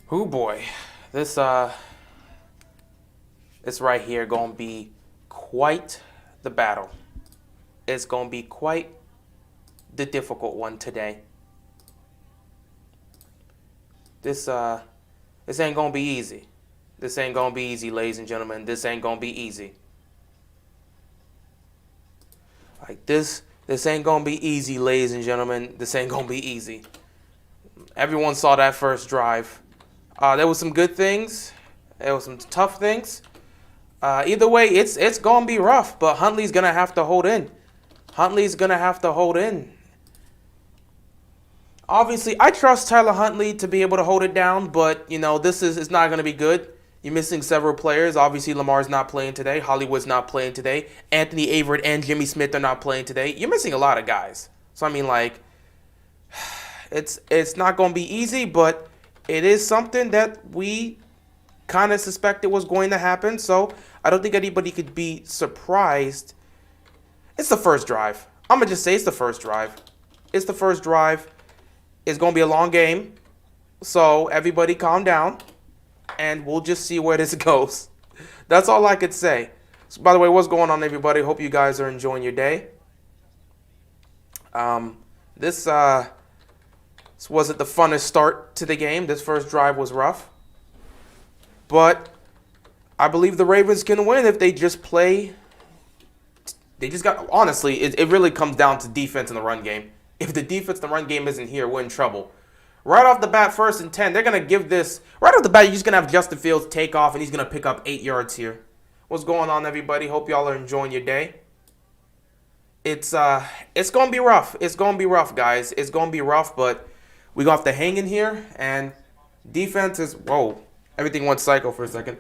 Oh boy, this this right here gonna be quite the battle. It's gonna be quite the difficult one today. This ain't gonna be easy. This ain't gonna be easy, ladies and gentlemen. This ain't gonna be easy. Like this ain't gonna be easy, ladies and gentlemen. This ain't gonna be easy. Everyone saw that first drive. There was some good things. There was some tough things. Either way, it's gonna be rough. But Huntley's gonna have to hold in. Huntley's gonna have to hold in. Obviously, I trust Tyler Huntley to be able to hold it down. But you know, this is it's not gonna be good. You're missing several players. Obviously, Lamar's not playing today. Hollywood's not playing today. Anthony Averett and Jimmy Smith are not playing today. You're missing a lot of guys. So I mean, like, it's not gonna be easy, but it is something that we kind of suspected was going to happen. So I don't think anybody could be surprised. It's the first drive. I'm going to just say it's the first drive. It's the first drive. It's going to be a long game. So everybody calm down. And we'll just see where this goes. That's all I could say. So, by the way, what's going on, everybody? Hope you guys are enjoying your day. This wasn't the funnest start to the game. This first drive was rough. But I believe the Ravens can win if they just play. They just got, honestly, it really comes down to defense in the run game. If the defense in the run game isn't here, we're in trouble. Right off the bat, 1st and 10, they're going to give this. Right off the bat, you're just going to have Justin Fields take off, and he's going to pick up 8 yards here. What's going on, everybody? Hope y'all are enjoying your day. It's going to be rough. It's going to be rough, guys. It's going to be rough, but we're going to have to hang in here, and defense is, whoa, everything went psycho for a second.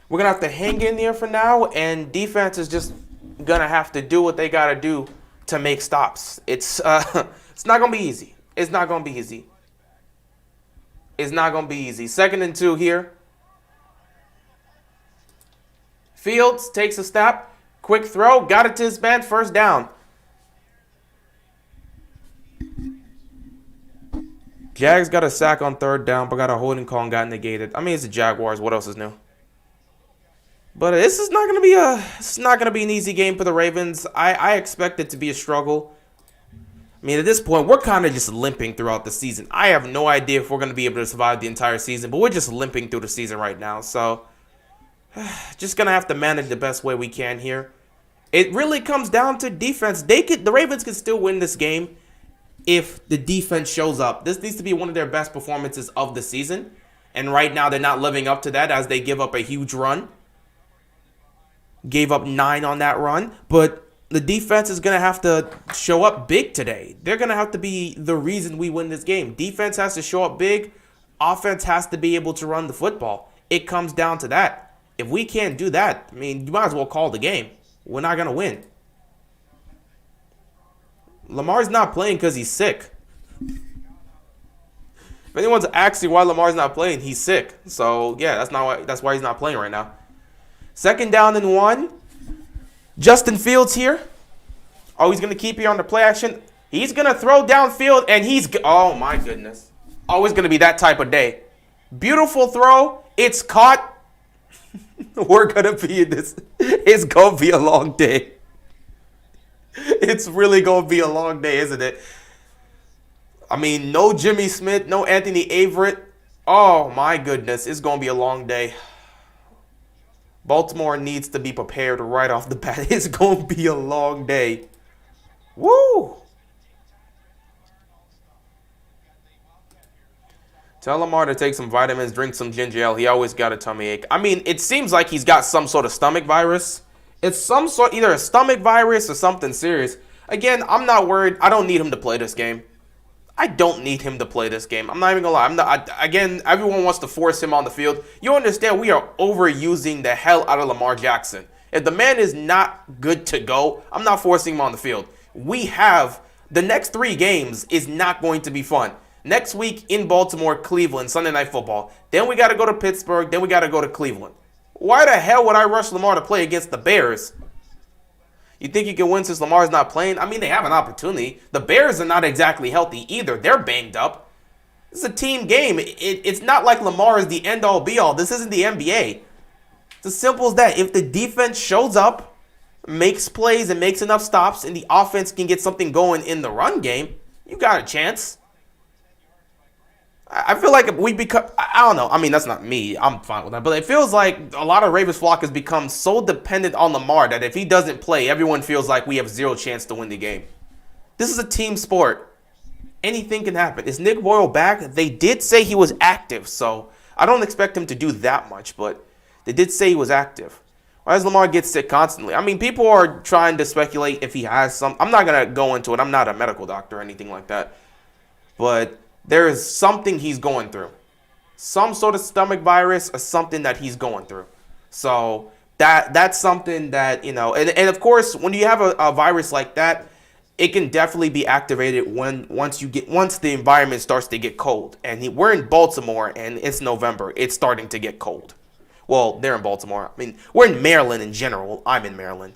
We're going to have to hang in there for now, and defense is just going to have to do what they got to do to make stops. It's not going to be easy. It's not going to be easy. It's not going to be easy. 2nd and 2 here. Fields takes a snap. Quick throw. Got it to his man. 1st down. Jags got a sack on 3rd down, but got a holding call and got negated. I mean, it's the Jaguars. What else is new? But this is not going to be an easy game for the Ravens. I expect it to be a struggle. I mean, at this point, we're kind of just limping throughout the season. I have no idea if we're going to be able to survive the entire season, but we're just limping through the season right now. So, just going to have to manage the best way we can here. It really comes down to defense. The Ravens can still win this game if the defense shows up. This needs to be one of their best performances of the season. And right now, they're not living up to that as they give up a huge run. Gave up 9 on that run, but the defense is going to have to show up big today. They're going to have to be the reason we win this game. Defense has to show up big. Offense has to be able to run the football. It comes down to that. If we can't do that, I mean, you might as well call the game. We're not going to win. Lamar's not playing because he's sick. If anyone's asking why Lamar's not playing, he's sick. So, yeah, that's why he's not playing right now. 2nd down and 1. Justin Fields here. Oh, he's going to keep here on the play action. He's going to throw downfield, and oh, my goodness. Always going to be that type of day. Beautiful throw. It's caught. We're going to be in this. It's going to be a long day. It's really going to be a long day, isn't it? I mean, no Jimmy Smith, no Anthony Averett. Oh, my goodness. It's going to be a long day. Baltimore needs to be prepared right off the bat. It's going to be a long day. Woo! Tell Lamar to take some vitamins, drink some ginger ale. He always got a tummy ache. I mean, it seems like he's got some sort of stomach virus. It's some sort, either a stomach virus or something serious. Again, I'm not worried. I don't need him to play this game. I don't need him to play this game. I'm not even going to lie. Again, everyone wants to force him on the field. You understand we are overusing the hell out of Lamar Jackson. If the man is not good to go, I'm not forcing him on the field. We have the next 3 games is not going to be fun. Next week in Baltimore, Cleveland, Sunday Night Football. Then we got to go to Pittsburgh. Then we got to go to Cleveland. Why the hell would I rush Lamar to play against the Bears? You think you can win since Lamar's not playing? I mean, they have an opportunity. The Bears are not exactly healthy either. They're banged up. This is a team game. It's not like Lamar is the end-all, be-all. This isn't the NBA. It's as simple as that. If the defense shows up, makes plays, and makes enough stops, and the offense can get something going in the run game, you got a chance. I feel like we become, I don't know. I mean, that's not me. I'm fine with that. But it feels like a lot of Ravens flock has become so dependent on Lamar that if he doesn't play, everyone feels like we have zero chance to win the game. This is a team sport. Anything can happen. Is Nick Boyle back? They did say he was active, so I don't expect him to do that much, but they did say he was active. Why does Lamar get sick constantly? I mean, people are trying to speculate if he has some. I'm not going to go into it. I'm not a medical doctor or anything like that. But there is something he's going through. Some sort of stomach virus or something that he's going through. So that's something that, and of course, when you have a virus like that, it can definitely be activated once the environment starts to get cold. And we're in Baltimore and it's November. It's starting to get cold. Well, they're in Baltimore. I mean, we're in Maryland in general. I'm in Maryland.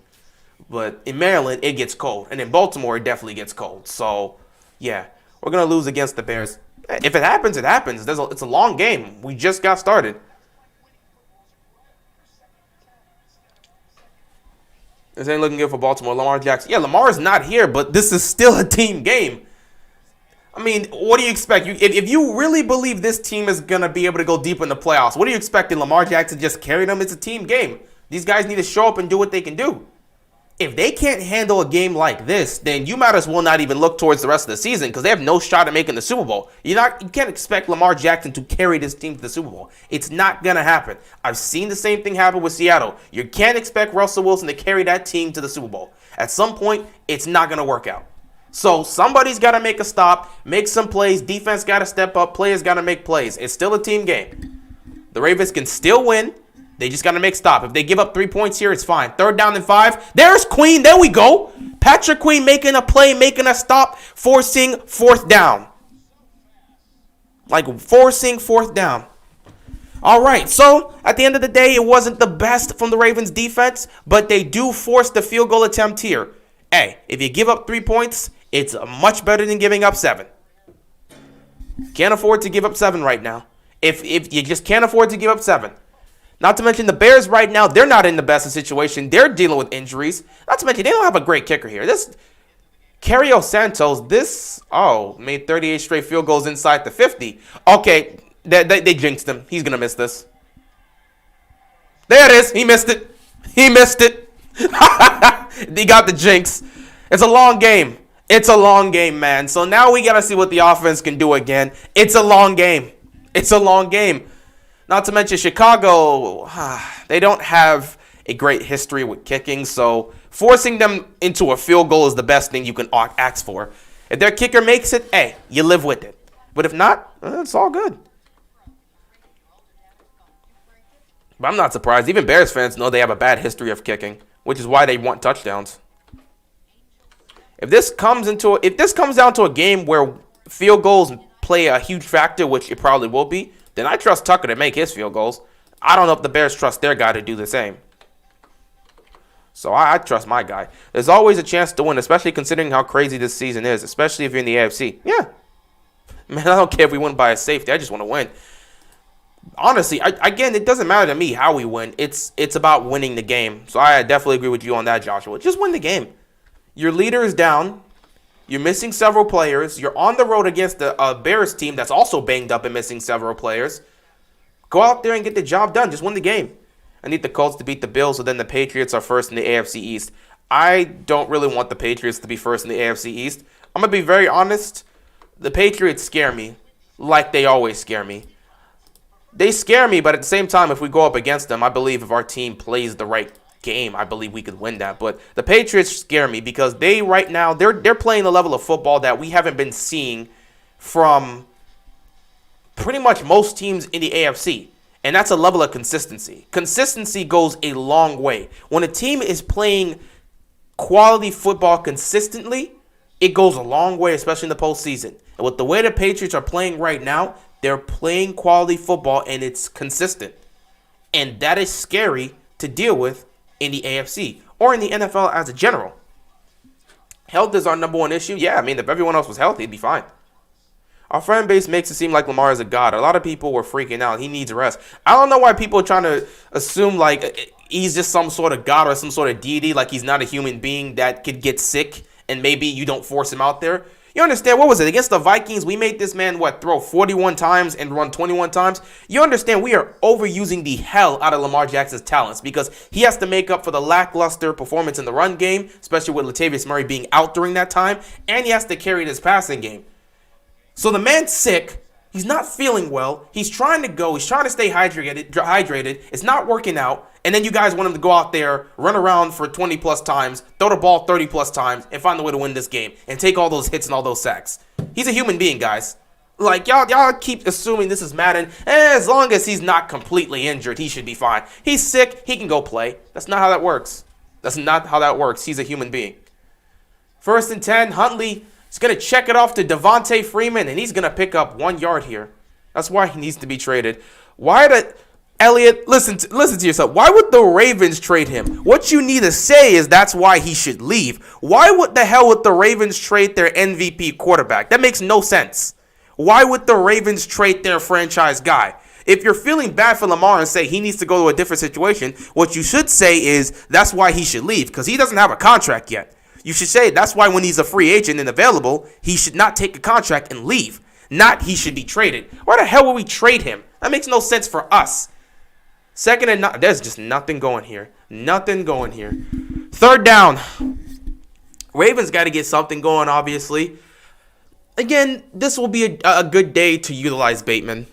But in Maryland, it gets cold. And in Baltimore, it definitely gets cold. So, yeah, we're going to lose against the Bears. If it happens, it happens. It's a long game. We just got started. This ain't looking good for Baltimore. Lamar Jackson. Yeah, Lamar is not here, but this is still a team game. I mean, what do you expect? If you really believe this team is going to be able to go deep in the playoffs, what are you expecting? Lamar Jackson just carry them? It's a team game. These guys need to show up and do what they can do. If they can't handle a game like this, then you might as well not even look towards the rest of the season because they have no shot at making the Super Bowl. You can't expect Lamar Jackson to carry this team to the Super Bowl. It's not going to happen. I've seen the same thing happen with Seattle. You can't expect Russell Wilson to carry that team to the Super Bowl. At some point, it's not going to work out. So somebody's got to make a stop, make some plays. Defense got to step up. Players got to make plays. It's still a team game. The Ravens can still win. They just got to make stop. If they give up 3 points here, it's fine. 3rd down and 5. There's Queen. There we go. Patrick Queen making a play, making a stop, forcing 4th down. Like forcing 4th down. All right, so at the end of the day, it wasn't the best from the Ravens defense, but they do force the field goal attempt here. Hey, if you give up 3 points, it's much better than giving up 7. Can't afford to give up 7 right now. If you just can't afford to give up 7. Not to mention the Bears right now, they're not in the best situation. They're dealing with injuries. Not to mention they don't have a great kicker here. This Cario Santos, made 38 straight field goals inside the 50. Okay, they jinxed him. He's going to miss this. There it is. He missed it. He missed it. He got the jinx. It's a long game. It's a long game, man. So now we got to see what the offense can do again. It's a long game. It's a long game. Not to mention Chicago, they don't have a great history with kicking, so forcing them into a field goal is the best thing you can ask for. If their kicker makes it, hey, you live with it. But if not, it's all good. But I'm not surprised. Even Bears fans know they have a bad history of kicking, which is why they want touchdowns. If this comes down to a game where field goals play a huge factor, which it probably will be, then I trust Tucker to make his field goals. I don't know if the Bears trust their guy to do the same. So I trust my guy. There's always a chance to win, especially considering how crazy this season is, especially if you're in the AFC. Yeah. Man, I don't care if we win by a safety. I just want to win. Honestly, again, it doesn't matter to me how we win. It's about winning the game. So I definitely agree with you on that, Joshua. Just win the game. Your leader is down. You're missing several players. You're on the road against a Bears team that's also banged up and missing several players. Go out there and get the job done. Just win the game. I need the Colts to beat the Bills, so then the Patriots are first in the AFC East. I don't really want the Patriots to be first in the AFC East. I'm going to be very honest. The Patriots scare me like they always scare me. They scare me, but at the same time, if we go up against them, I believe if our team plays the right game, I believe we could win that. But the Patriots scare me because they right now they're playing the level of football that we haven't been seeing from pretty much most teams in the AFC. And that's a level of consistency. Consistency goes a long way. When a team is playing quality football consistently, it goes a long way, especially in the postseason. And with the way the Patriots are playing right now, they're playing quality football and it's consistent. And that is scary to deal with in the AFC or in the NFL as a general. Health is our number one issue. Yeah, I mean, if everyone else was healthy, it'd be fine. Our fan base makes it seem like Lamar is a god. A lot of people were freaking out. He needs rest. I don't know why people are trying to assume like he's just some sort of god or some sort of deity, like he's not a human being that could get sick and maybe you don't force him out there. You understand, what was it? Against the Vikings, we made this man, throw 41 times and run 21 times? You understand, we are overusing the hell out of Lamar Jackson's talents because he has to make up for the lackluster performance in the run game, especially with Latavius Murray being out during that time, and he has to carry this passing game. So the man's sick. He's not feeling well. He's trying to go. He's trying to stay hydrated. It's not working out. And then you guys want him to go out there, run around for 20-plus times, throw the ball 30-plus times, and find a way to win this game and take all those hits and all those sacks. He's a human being, guys. Like, y'all keep assuming this is Madden. As long as he's not completely injured, he should be fine. He's sick. He can go play. That's not how that works. That's not how that works. He's a human being. 1st and 10, Huntley. He's going to check it off to Devontae Freeman, and he's going to pick up 1 yard here. That's why he needs to be traded. Elliot, listen to yourself. Why would the Ravens trade him? What you need to say is that's why he should leave. Why would the hell would the Ravens trade their MVP quarterback? That makes no sense. Why would the Ravens trade their franchise guy? If you're feeling bad for Lamar and say he needs to go to a different situation, what you should say is that's why he should leave because he doesn't have a contract yet. You should say that's why when he's a free agent and available, he should not take a contract and leave. Not he should be traded. Why the hell would we trade him? That makes no sense for us. 2nd and 9. There's just nothing going here. Nothing going here. 3rd down. Ravens got to get something going, obviously. Again, this will be a good day to utilize Bateman.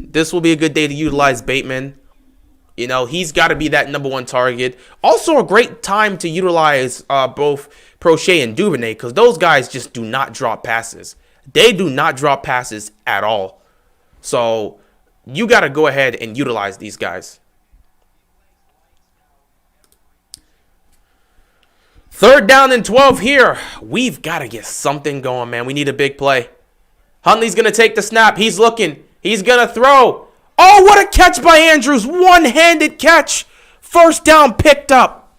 You know, he's got to be that number 1 target. Also a great time to utilize both Prochet and Duvernay because those guys just do not drop passes. They do not drop passes at all. So you got to go ahead and utilize these guys. 3rd down and 12 here. We've got to get something going, man. We need a big play. Huntley's going to take the snap. He's looking. He's going to throw. Oh, what a catch by Andrews. One-handed catch. 1st down picked up.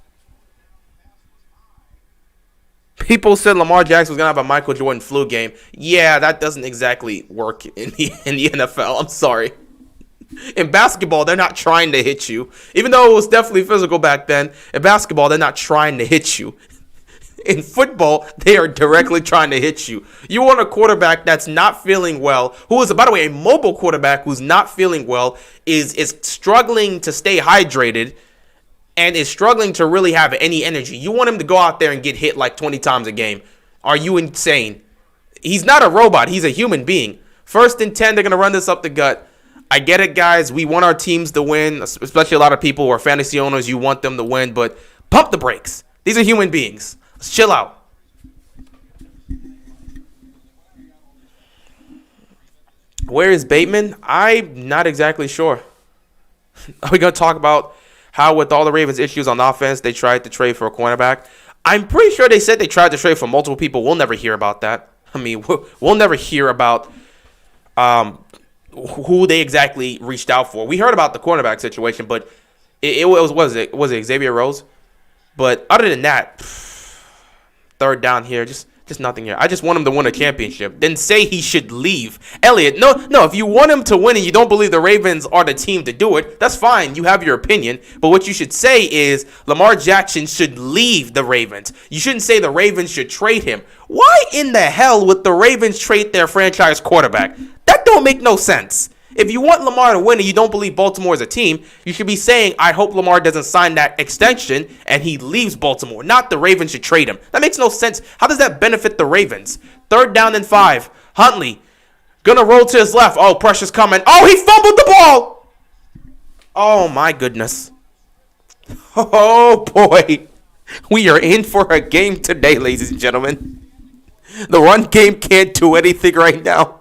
People said Lamar Jackson was going to have a Michael Jordan flu game. Yeah, that doesn't exactly work in the NFL. I'm sorry. In basketball, they're not trying to hit you. Even though it was definitely physical back then, in basketball, they're not trying to hit you. In football, they are directly trying to hit you. You want a quarterback that's not feeling well, who is, by the way, a mobile quarterback who's not feeling well, is struggling to stay hydrated, and is struggling to really have any energy. You want him to go out there and get hit like 20 times a game. Are you insane? He's not a robot. He's a human being. 1st and 10, they're going to run this up the gut. I get it, guys. We want our teams to win, especially a lot of people who are fantasy owners. You want them to win, but pump the brakes. These are human beings. Let's chill out. Where is Bateman? I'm not exactly sure. Are we going to talk about how with all the Ravens issues on offense, they tried to trade for a cornerback? I'm pretty sure they said they tried to trade for multiple people. We'll never hear about that. I mean, we'll never hear about who they exactly reached out for. We heard about the cornerback situation, but it was Xavier Rose? But other than that, 3rd down here, just nothing here. I just want him to win a championship. Then say he should leave. Elliot, no, if you want him to win and you don't believe the Ravens are the team to do it, that's fine. You have your opinion. But what you should say is Lamar Jackson should leave the Ravens. You shouldn't say the Ravens should trade him. Why in the hell would the Ravens trade their franchise quarterback? That don't make no sense. If you want Lamar to win and you don't believe Baltimore is a team, you should be saying, I hope Lamar doesn't sign that extension and he leaves Baltimore, not the Ravens should trade him. That makes no sense. How does that benefit the Ravens? 3rd down and 5. Huntley, gonna roll to his left. Oh, pressure's coming. Oh, he fumbled the ball. Oh, my goodness. Oh, boy. We are in for a game today, ladies and gentlemen. The run game can't do anything right now.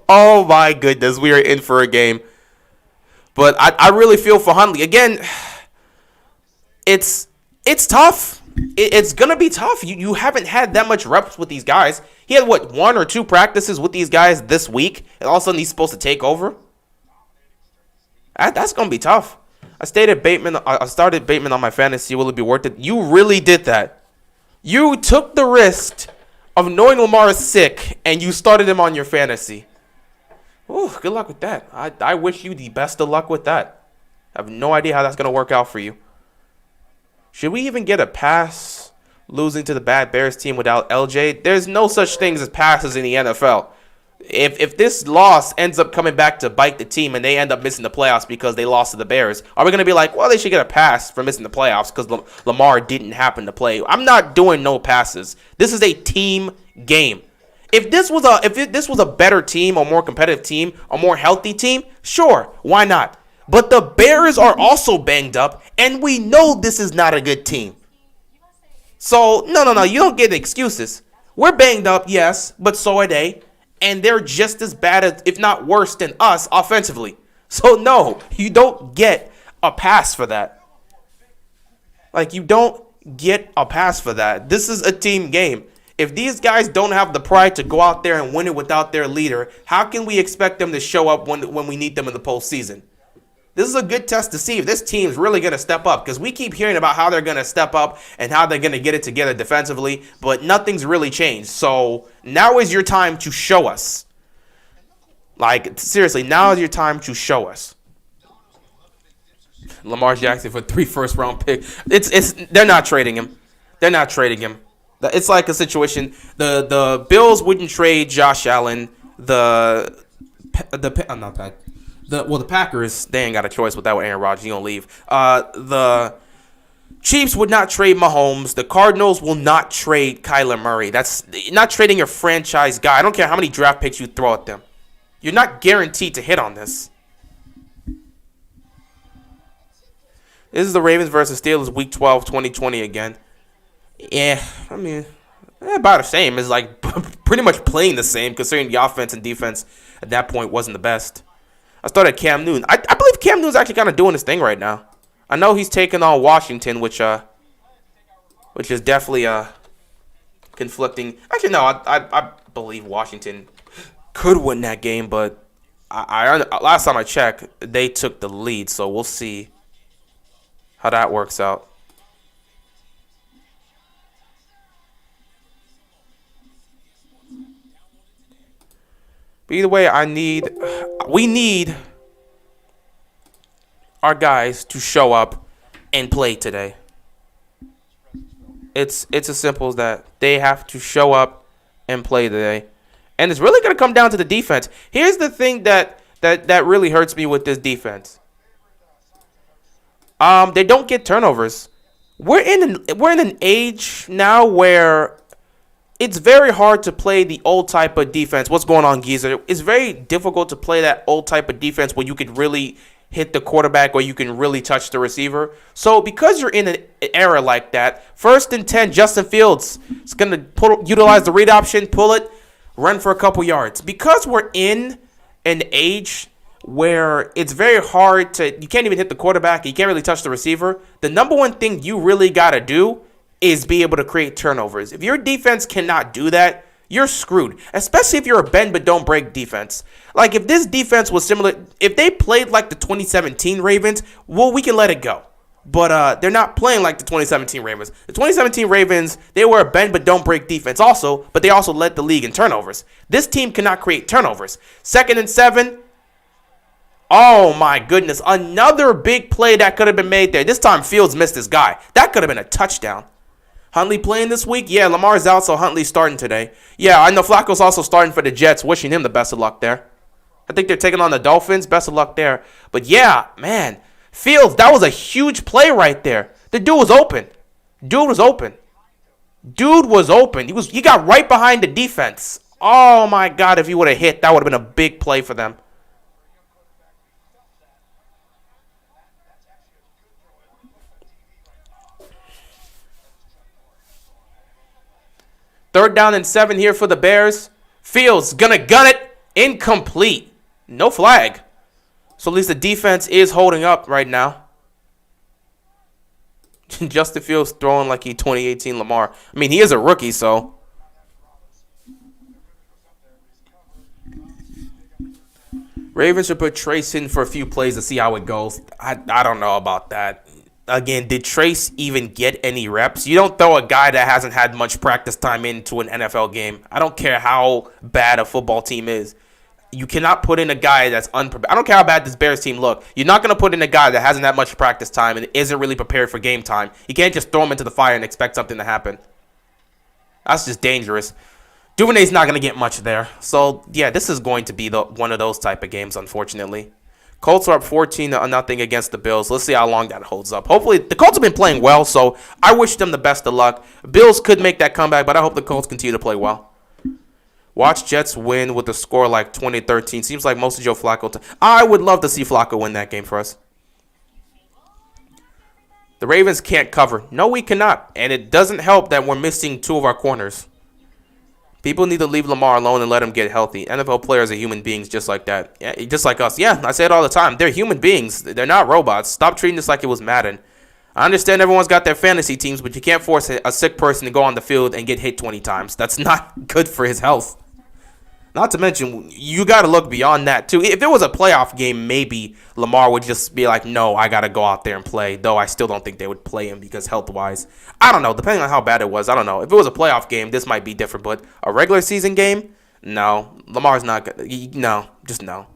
Oh, my goodness. We are in for a game. But I really feel for Huntley. Again, it's tough. It's going to be tough. You haven't had that much reps with these guys. He had, 1 or 2 practices with these guys this week, and all of a sudden he's supposed to take over? That's going to be tough. I started Bateman on my fantasy. Will it be worth it? You really did that. You took the risk of knowing Lamar is sick and you started him on your fantasy. Ooh, good luck with that. I wish you the best of luck with that. I have no idea how that's going to work out for you. Should we even get a pass losing to the bad Bears team without LJ? There's no such things as passes in the NFL. If this loss ends up coming back to bite the team and they end up missing the playoffs because they lost to the Bears, are we going to be like, well, they should get a pass for missing the playoffs because Lamar didn't happen to play? I'm not doing no passes. This is a team game. If this was a better team, a more competitive team, a more healthy team, sure, why not? But the Bears are also banged up, and we know this is not a good team. So, no, you don't get excuses. We're banged up, yes, but so are they. And they're just as bad, as, if not worse than us offensively. So, no, you don't get a pass for that. Like, you don't get a pass for that. This is a team game. If these guys don't have the pride to go out there and win it without their leader, how can we expect them to show up when we need them in the postseason? This is a good test to see if this team's really going to step up, because we keep hearing about how they're going to step up and how they're going to get it together defensively, but nothing's really changed. So now is your time to show us. Like, seriously, now is your time to show us. Lamar Jackson for 3 first-round picks. They're not trading him. They're not trading him. It's like a situation. The Bills wouldn't trade Josh Allen. The Packers, they ain't got a choice with that with Aaron Rodgers. You don't leave. The Chiefs would not trade Mahomes. The Cardinals will not trade Kyler Murray. That's not trading your franchise guy. I don't care how many draft picks you throw at them. You're not guaranteed to hit on this. This is the Ravens versus Steelers Week 12, 2020 again. Yeah, I mean, about the same. It's like pretty much playing the same, considering the offense and defense at that point wasn't the best. I started Cam Newton. I believe Cam Newton's actually kind of doing his thing right now. I know he's taking on Washington, which is definitely conflicting. Actually, no, I believe Washington could win that game, but I last time I checked, they took the lead, so we'll see how that works out. But either way, we need our guys to show up and play today. It's as simple as that. They have to show up and play today. And it's really going to come down to the defense. Here's the thing that really hurts me with this defense. They don't get turnovers. We're in an age now where it's very hard to play the old type of defense. What's going on, Geezer? It's very difficult to play that old type of defense where you could really hit the quarterback or you can really touch the receiver. So because you're in an era like that, 1st and 10, Justin Fields is going to utilize the read option, pull it, run for a couple yards. Because we're in an age where it's very hard you can't even hit the quarterback, you can't really touch the receiver, the number one thing you really got to do is be able to create turnovers. If your defense cannot do that, you're screwed. Especially if you're a bend but don't break defense. Like if this defense was similar, if they played like the 2017 Ravens, well, we can let it go. But they're not playing like the 2017 Ravens. The 2017 Ravens, they were a bend but don't break defense also, but they also led the league in turnovers. This team cannot create turnovers. 2nd and 7. Oh my goodness, another big play that could have been made there. This time Fields missed his guy. That could have been a touchdown. Huntley playing this week? Yeah, Lamar's out, so Huntley's starting today. Yeah, I know Flacco's also starting for the Jets. Wishing him the best of luck there. I think they're taking on the Dolphins. Best of luck there. But yeah, man, Fields, that was a huge play right there. The dude was open. Dude was open. He got right behind the defense. Oh my God, if he would have hit, that would have been a big play for them. Third down and 7 here for the Bears. Fields gonna gun it. Incomplete. No flag. So at least the defense is holding up right now. Justin Fields throwing like he 2018 Lamar. I mean, he is a rookie, so. Ravens should put Trace in for a few plays to see how it goes. I don't know about that. again, did Trace even get any reps? You don't throw a guy that hasn't had much practice time into an NFL game. I don't care how bad a football team is. You cannot put in a guy that's unprepared. I don't care how bad this Bears team look. You're not going to put in a guy that hasn't had much practice time and isn't really prepared for game time. You can't just throw him into the fire and expect something to happen. That's just dangerous. Duvernay's not going to get much there. So, yeah, this is going to be one of those type of games, unfortunately. Colts are up 14-0 against the Bills. Let's see how long that holds up. Hopefully, the Colts have been playing well, so I wish them the best of luck. Bills could make that comeback, but I hope the Colts continue to play well. Watch Jets win with a score like 2013. Seems like most of Joe Flacco. I would love to see Flacco win that game for us. The Ravens can't cover. No, we cannot. And it doesn't help that we're missing two of our corners. People need to leave Lamar alone and let him get healthy. NFL players are human beings just like that. Yeah, just like us. Yeah, I say it all the time. They're human beings. They're not robots. Stop treating this like it was Madden. I understand everyone's got their fantasy teams, but you can't force a sick person to go on the field and get hit 20 times. That's not good for his health. Not to mention, you got to look beyond that, too. If it was a playoff game, maybe Lamar would just be like, no, I got to go out there and play, though I still don't think they would play him because health-wise. I don't know. Depending on how bad it was, I don't know. If it was a playoff game, this might be different, but a regular season game, no. Lamar's not good. No, just no.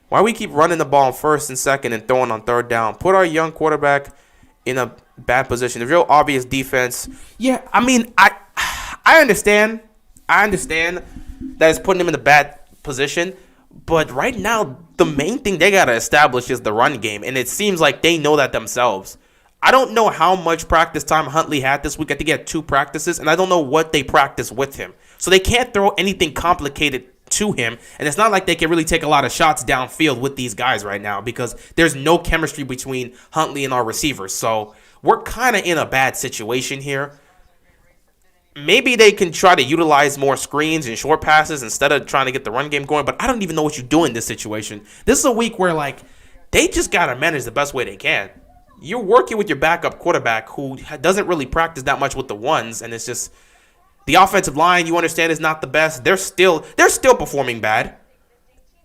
Why we keep running the ball on first and second and throwing on third down? Put our young quarterback in a bad position. The real obvious defense. Yeah, I mean, I understand. I understand that is putting him in a bad position. But right now, the main thing they got to establish is the run game. And it seems like they know that themselves. I don't know how much practice time Huntley had this week. I think he had 2 practices. And I don't know what they practiced with him. So they can't throw anything complicated to him. And it's not like they can really take a lot of shots downfield with these guys right now. Because there's no chemistry between Huntley and our receivers. So we're kind of in a bad situation here. Maybe they can try to utilize more screens and short passes instead of trying to get the run game going, but I don't even know what you do in this situation. This is a week where, like, they just got to manage the best way they can. You're working with your backup quarterback who doesn't really practice that much with the ones, and it's just the offensive line, you understand, is not the best. They're still performing bad,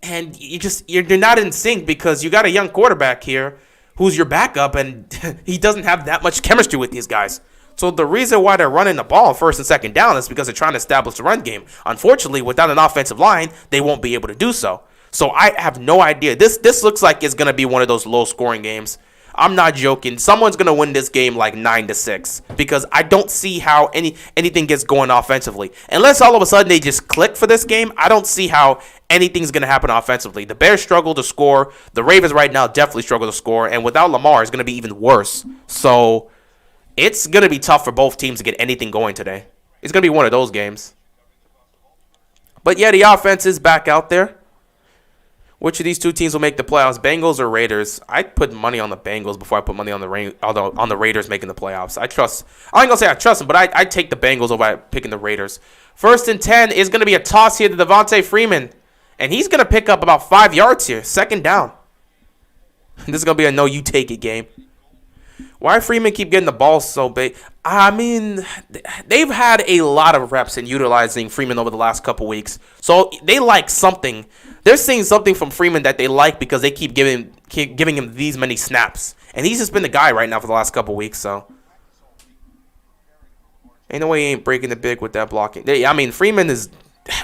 and you're not in sync because you got a young quarterback here who's your backup, and he doesn't have that much chemistry with these guys. So the reason why they're running the ball first and second down is because they're trying to establish the run game. Unfortunately, without an offensive line, they won't be able to do so. So I have no idea. This looks like it's going to be one of those low-scoring games. I'm not joking. Someone's going to win this game like 9-6 because I don't see how anything gets going offensively. Unless all of a sudden they just click for this game, I don't see how anything's going to happen offensively. The Bears struggle to score. The Ravens right now definitely struggle to score. And without Lamar, it's going to be even worse. So it's going to be tough for both teams to get anything going today. It's going to be one of those games. But yeah, the offense is back out there. Which of these two teams will make the playoffs, Bengals or Raiders? I'd put money on the Bengals before I put money on the Raiders making the playoffs. I ain't going to say I trust them, but I'd take the Bengals over picking the Raiders. 1st and 10 is going to be a toss here to Devontae Freeman. And he's going to pick up about 5 yards here, 2nd down. This is going to be a no-you-take-it game. Why Freeman keep getting the ball so big? I mean, they've had a lot of reps in utilizing Freeman over the last couple weeks. So they like something. They're seeing something from Freeman that they like because they keep giving him these many snaps. And he's just been the guy right now for the last couple weeks. So ain't no way he ain't breaking the big with that blocking. I mean, Freeman is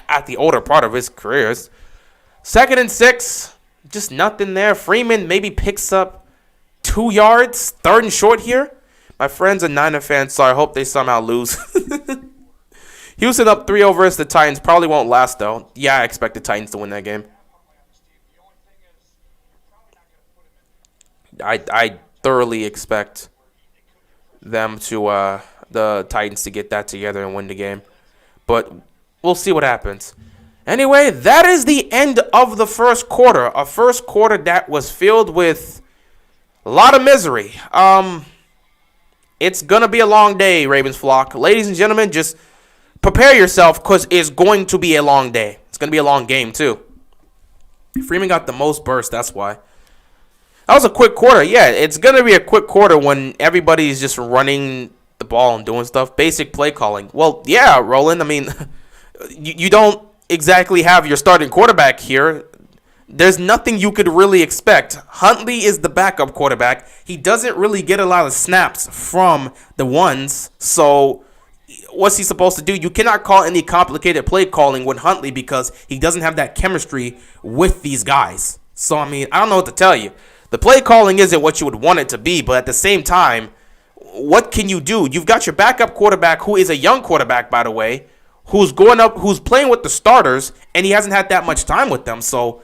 at the older part of his career. 2nd and 6. Just nothing there. Freeman maybe picks up 2 yards, 3rd and short here. My friend's a Niner fan, so I hope they somehow lose. Houston up 3-0 versus the Titans. Probably won't last, though. Yeah, I expect the Titans to win that game. I thoroughly expect them to, the Titans to get that together and win the game. But we'll see what happens. Anyway, that is the end of the first quarter. A first quarter that was filled with a lot of misery. It's going to be a long day, Ravens flock. Ladies and gentlemen, just prepare yourself because it's going to be a long day. It's going to be a long game, too. Freeman got the most burst, that's why. That was a quick quarter. Yeah, it's going to be a quick quarter when everybody's just running the ball and doing stuff. Basic play calling. Well, yeah, Roland. I mean, you don't exactly have your starting quarterback here. There's nothing you could really expect. Huntley is the backup quarterback. He doesn't really get a lot of snaps from the ones. So what's he supposed to do? You cannot call any complicated play calling with Huntley because he doesn't have that chemistry with these guys. So, I mean, I don't know what to tell you. The play calling isn't what you would want it to be, but at the same time, what can you do? You've got your backup quarterback, who is a young quarterback, by the way, who's playing with the starters, and he hasn't had that much time with them. So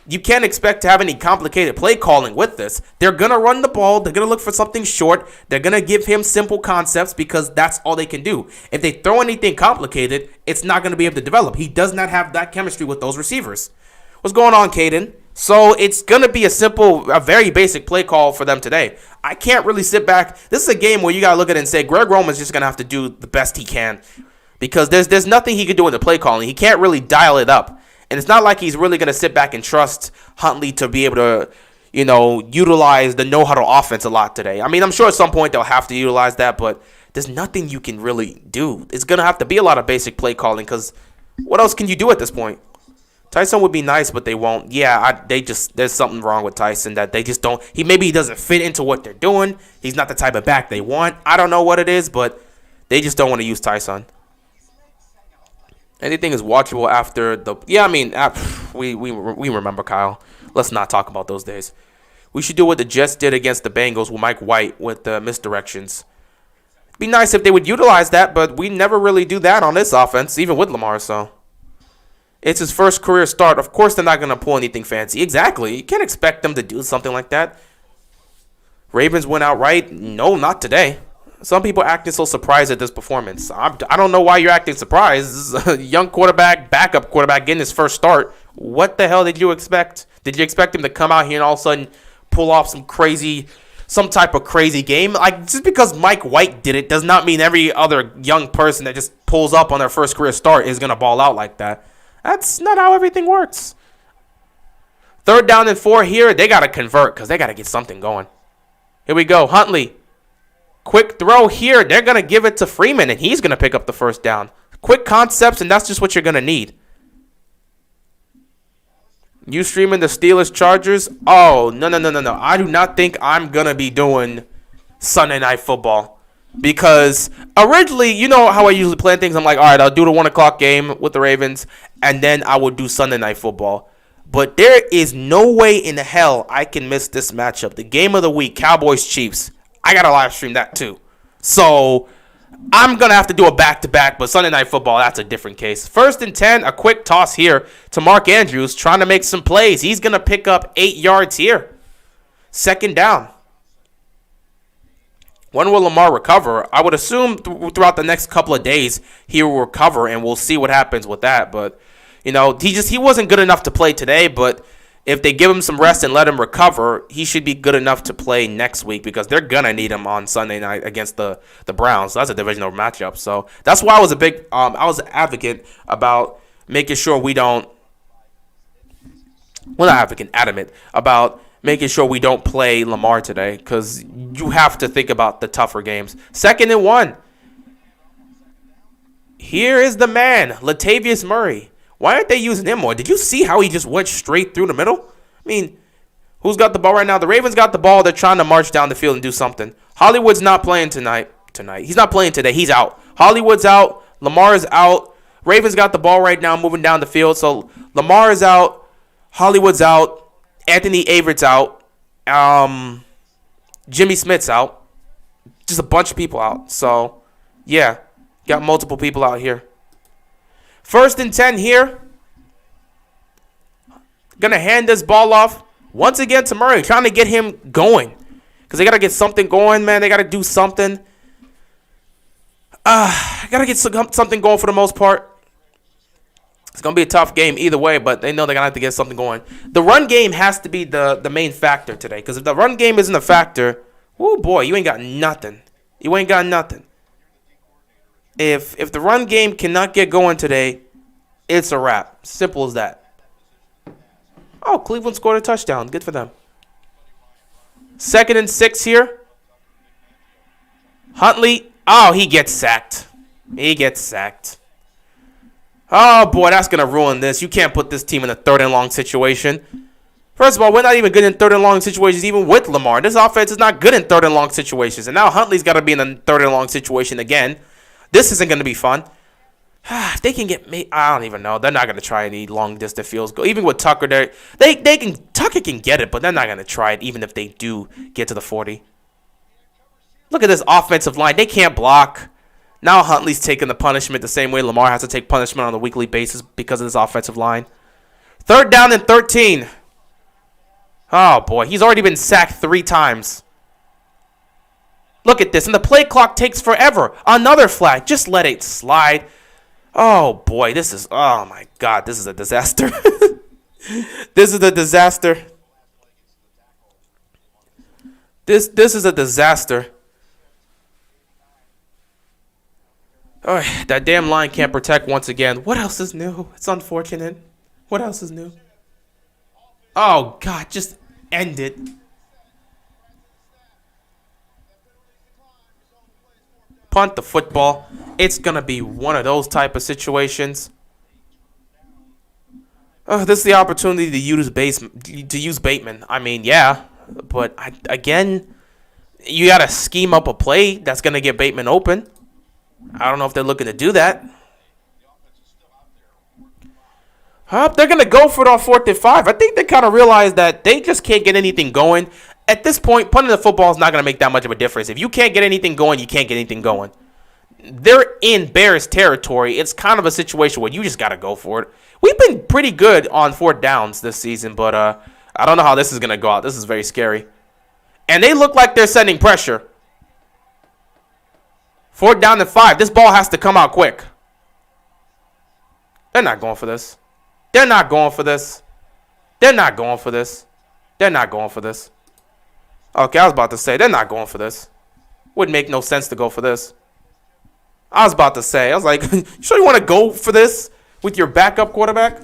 you can't expect to have any complicated play calling with this. They're going to run the ball. They're going to look for something short. They're going to give him simple concepts because that's all they can do. If they throw anything complicated, it's not going to be able to develop. He does not have that chemistry with those receivers. What's going on, Caden? So it's going to be a very basic play call for them today. I can't really sit back. This is a game where you got to look at it and say, Greg Roman's just going to have to do the best he can because there's nothing he can do in the play calling. He can't really dial it up. And it's not like he's really going to sit back and trust Huntley to be able to, utilize the no-huddle offense a lot today. I mean, I'm sure at some point they'll have to utilize that, but there's nothing you can really do. It's going to have to be a lot of basic play calling because what else can you do at this point? Tyson would be nice, but they won't. Yeah, there's something wrong with Tyson that they just don't. Maybe he doesn't fit into what they're doing. He's not the type of back they want. I don't know what it is, but they just don't want to use Tyson. Anything is watchable after the. Yeah, I mean, we remember, Kyle. Let's not talk about those days. We should do what the Jets did against the Bengals with Mike White with the misdirections. It'd be nice if they would utilize that, but we never really do that on this offense, even with Lamar. So it's his first career start. Of course, they're not going to pull anything fancy. Exactly. You can't expect them to do something like that. Ravens went outright. No, not today. Some people acting so surprised at this performance. I don't know why you're acting surprised. This is a young quarterback, backup quarterback, getting his first start. What the hell did you expect? Did you expect him to come out here and all of a sudden pull off some type of crazy game? Like, just because Mike White did it does not mean every other young person that just pulls up on their first career start is going to ball out like that. That's not how everything works. 3rd down and 4 here. They got to convert because they got to get something going. Here we go. Huntley. Quick throw here. They're going to give it to Freeman, and he's going to pick up the first down. Quick concepts, and that's just what you're going to need. You streaming the Steelers Chargers? Oh, no. I do not think I'm going to be doing Sunday Night Football. Because originally, you know how I usually plan things. I'm like, all right, I'll do the 1 o'clock game with the Ravens, and then I will do Sunday Night Football. But there is no way in hell I can miss this matchup. The game of the week, Cowboys-Chiefs. I got to live stream that too. So I'm going to have to do a back-to-back, but Sunday Night Football, that's a different case. 1st and 10, a quick toss here to Mark Andrews, trying to make some plays. He's going to pick up 8 yards here. 2nd down. When will Lamar recover? I would assume throughout the next couple of days he will recover, and we'll see what happens with that. But, he wasn't good enough to play today, but if they give him some rest and let him recover, he should be good enough to play next week because they're going to need him on Sunday night against the Browns. So that's a divisional matchup. So that's why I was I was an advocate about making sure we don't – well, not advocate, adamant about making sure we don't play Lamar today because you have to think about the tougher games. 2nd and 1. Here is the man, Latavius Murray. Why aren't they using him more? Did you see how he just went straight through the middle? I mean, who's got the ball right now? The Ravens got the ball. They're trying to march down the field and do something. Hollywood's not playing tonight. He's not playing today. He's out. Hollywood's out. Lamar is out. Ravens got the ball right now moving down the field. So Lamar is out. Hollywood's out. Anthony Averett's out. Jimmy Smith's out. Just a bunch of people out. So, yeah, got multiple people out here. 1st and 10 here. Going to hand this ball off once again to Murray, trying to get him going. Because they got to get something going, man. They got to do something. Got to get something going for the most part. It's going to be a tough game either way, but they know they're going to have to get something going. The run game has to be the main factor today. Because if the run game isn't a factor, oh boy, you ain't got nothing. You ain't got nothing. If the run game cannot get going today, it's a wrap. Simple as that. Oh, Cleveland scored a touchdown. Good for them. 2nd and 6 here. Huntley. Oh, he gets sacked. Oh, boy, that's going to ruin this. You can't put this team in a 3rd and long situation. First of all, we're not even good in third and long situations, even with Lamar. This offense is not good in third and long situations. And now Huntley's got to be in a third and long situation again. This isn't going to be fun. If they can get me, I don't even know. They're not going to try any long distance field goal. Even with Tucker, Tucker can get it, but they're not going to try it even if they do get to the 40. Look at this offensive line. They can't block. Now Huntley's taking the punishment the same way Lamar has to take punishment on a weekly basis because of this offensive line. Third down and 13. Oh, boy. He's already been sacked 3 times. Look at this. And the play clock takes forever. Another flag. Just let it slide. Oh, boy. This is... Oh, my God. This is a disaster. This is a disaster. This is a disaster. Oh, that damn line can't protect once again. What else is new? It's unfortunate. What else is new? Oh, God. Just end it. Punt the football. It's going to be one of those type of situations. Oh, this is the opportunity to use Bateman. I mean, yeah. But, again, you got to scheme up a play that's going to get Bateman open. I don't know if they're looking to do that. They're going to go for it on 4th and 5. I think they kind of realize that they just can't get anything going. At this point, punting the football is not going to make that much of a difference. If you can't get anything going, you can't get anything going. They're in Bears territory. It's kind of a situation where you just got to go for it. We've been pretty good on 4th downs this season, but I don't know how this is going to go out. This is very scary. And they look like they're sending pressure. 4th down and 5. This ball has to come out quick. They're not going for this. They're not going for this. They're not going for this. They're not going for this. Okay, I was about to say, they're not going for this. Wouldn't make no sense to go for this. I was about to say, I was like, you sure you want to go for this with your backup quarterback?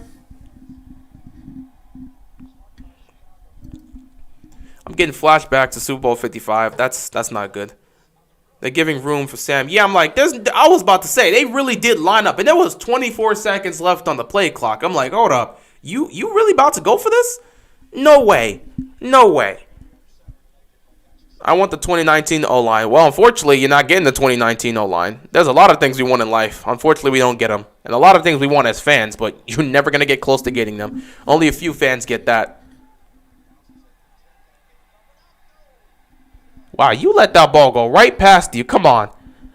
I'm getting flashbacks to Super Bowl 55. That's not good. They're giving room for Sam. Yeah, I'm like, I was about to say, they really did line up. And there was 24 seconds left on the play clock. I'm like, hold up. You really about to go for this? No way. No way. I want the 2019 O-line. Well, unfortunately, you're not getting the 2019 O-line. There's a lot of things we want in life. Unfortunately, we don't get them. And a lot of things we want as fans, but you're never going to get close to getting them. Only a few fans get that. Wow, you let that ball go right past you. Come on.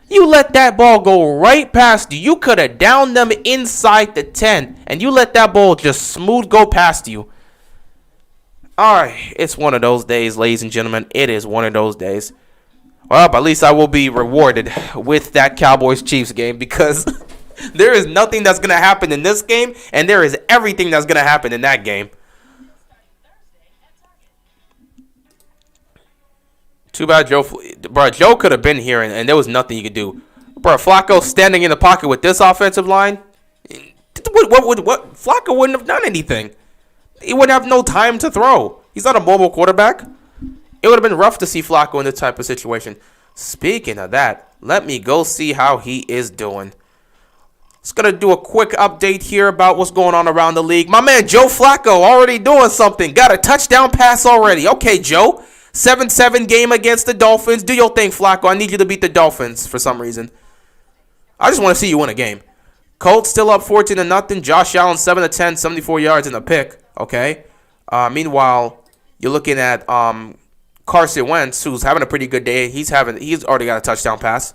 You let that ball go right past you. You could have downed them inside the 10, and you let that ball just smooth go past you. All right, it's one of those days, ladies and gentlemen. It is one of those days. Well, at least I will be rewarded with that Cowboys-Chiefs game because there is nothing that's going to happen in this game, and there is everything that's going to happen in that game. Too bad Joe could have been here, and there was nothing you could do. Bro, Flacco standing in the pocket with this offensive line, what? Flacco wouldn't have done anything. He wouldn't have no time to throw. He's not a mobile quarterback. It would have been rough to see Flacco in this type of situation. Speaking of that, let me go see how he is doing. Just going to do a quick update here about what's going on around the league. My man Joe Flacco already doing something. Got a touchdown pass already. Okay, Joe. 7-7 game against the Dolphins. Do your thing, Flacco. I need you to beat the Dolphins for some reason. I just want to see you win a game. Colts still up 14-0. Josh Allen 7-10, 74 yards in a pick. Okay. Meanwhile, you're looking at Carson Wentz, who's having a pretty good day. He's already got a touchdown pass.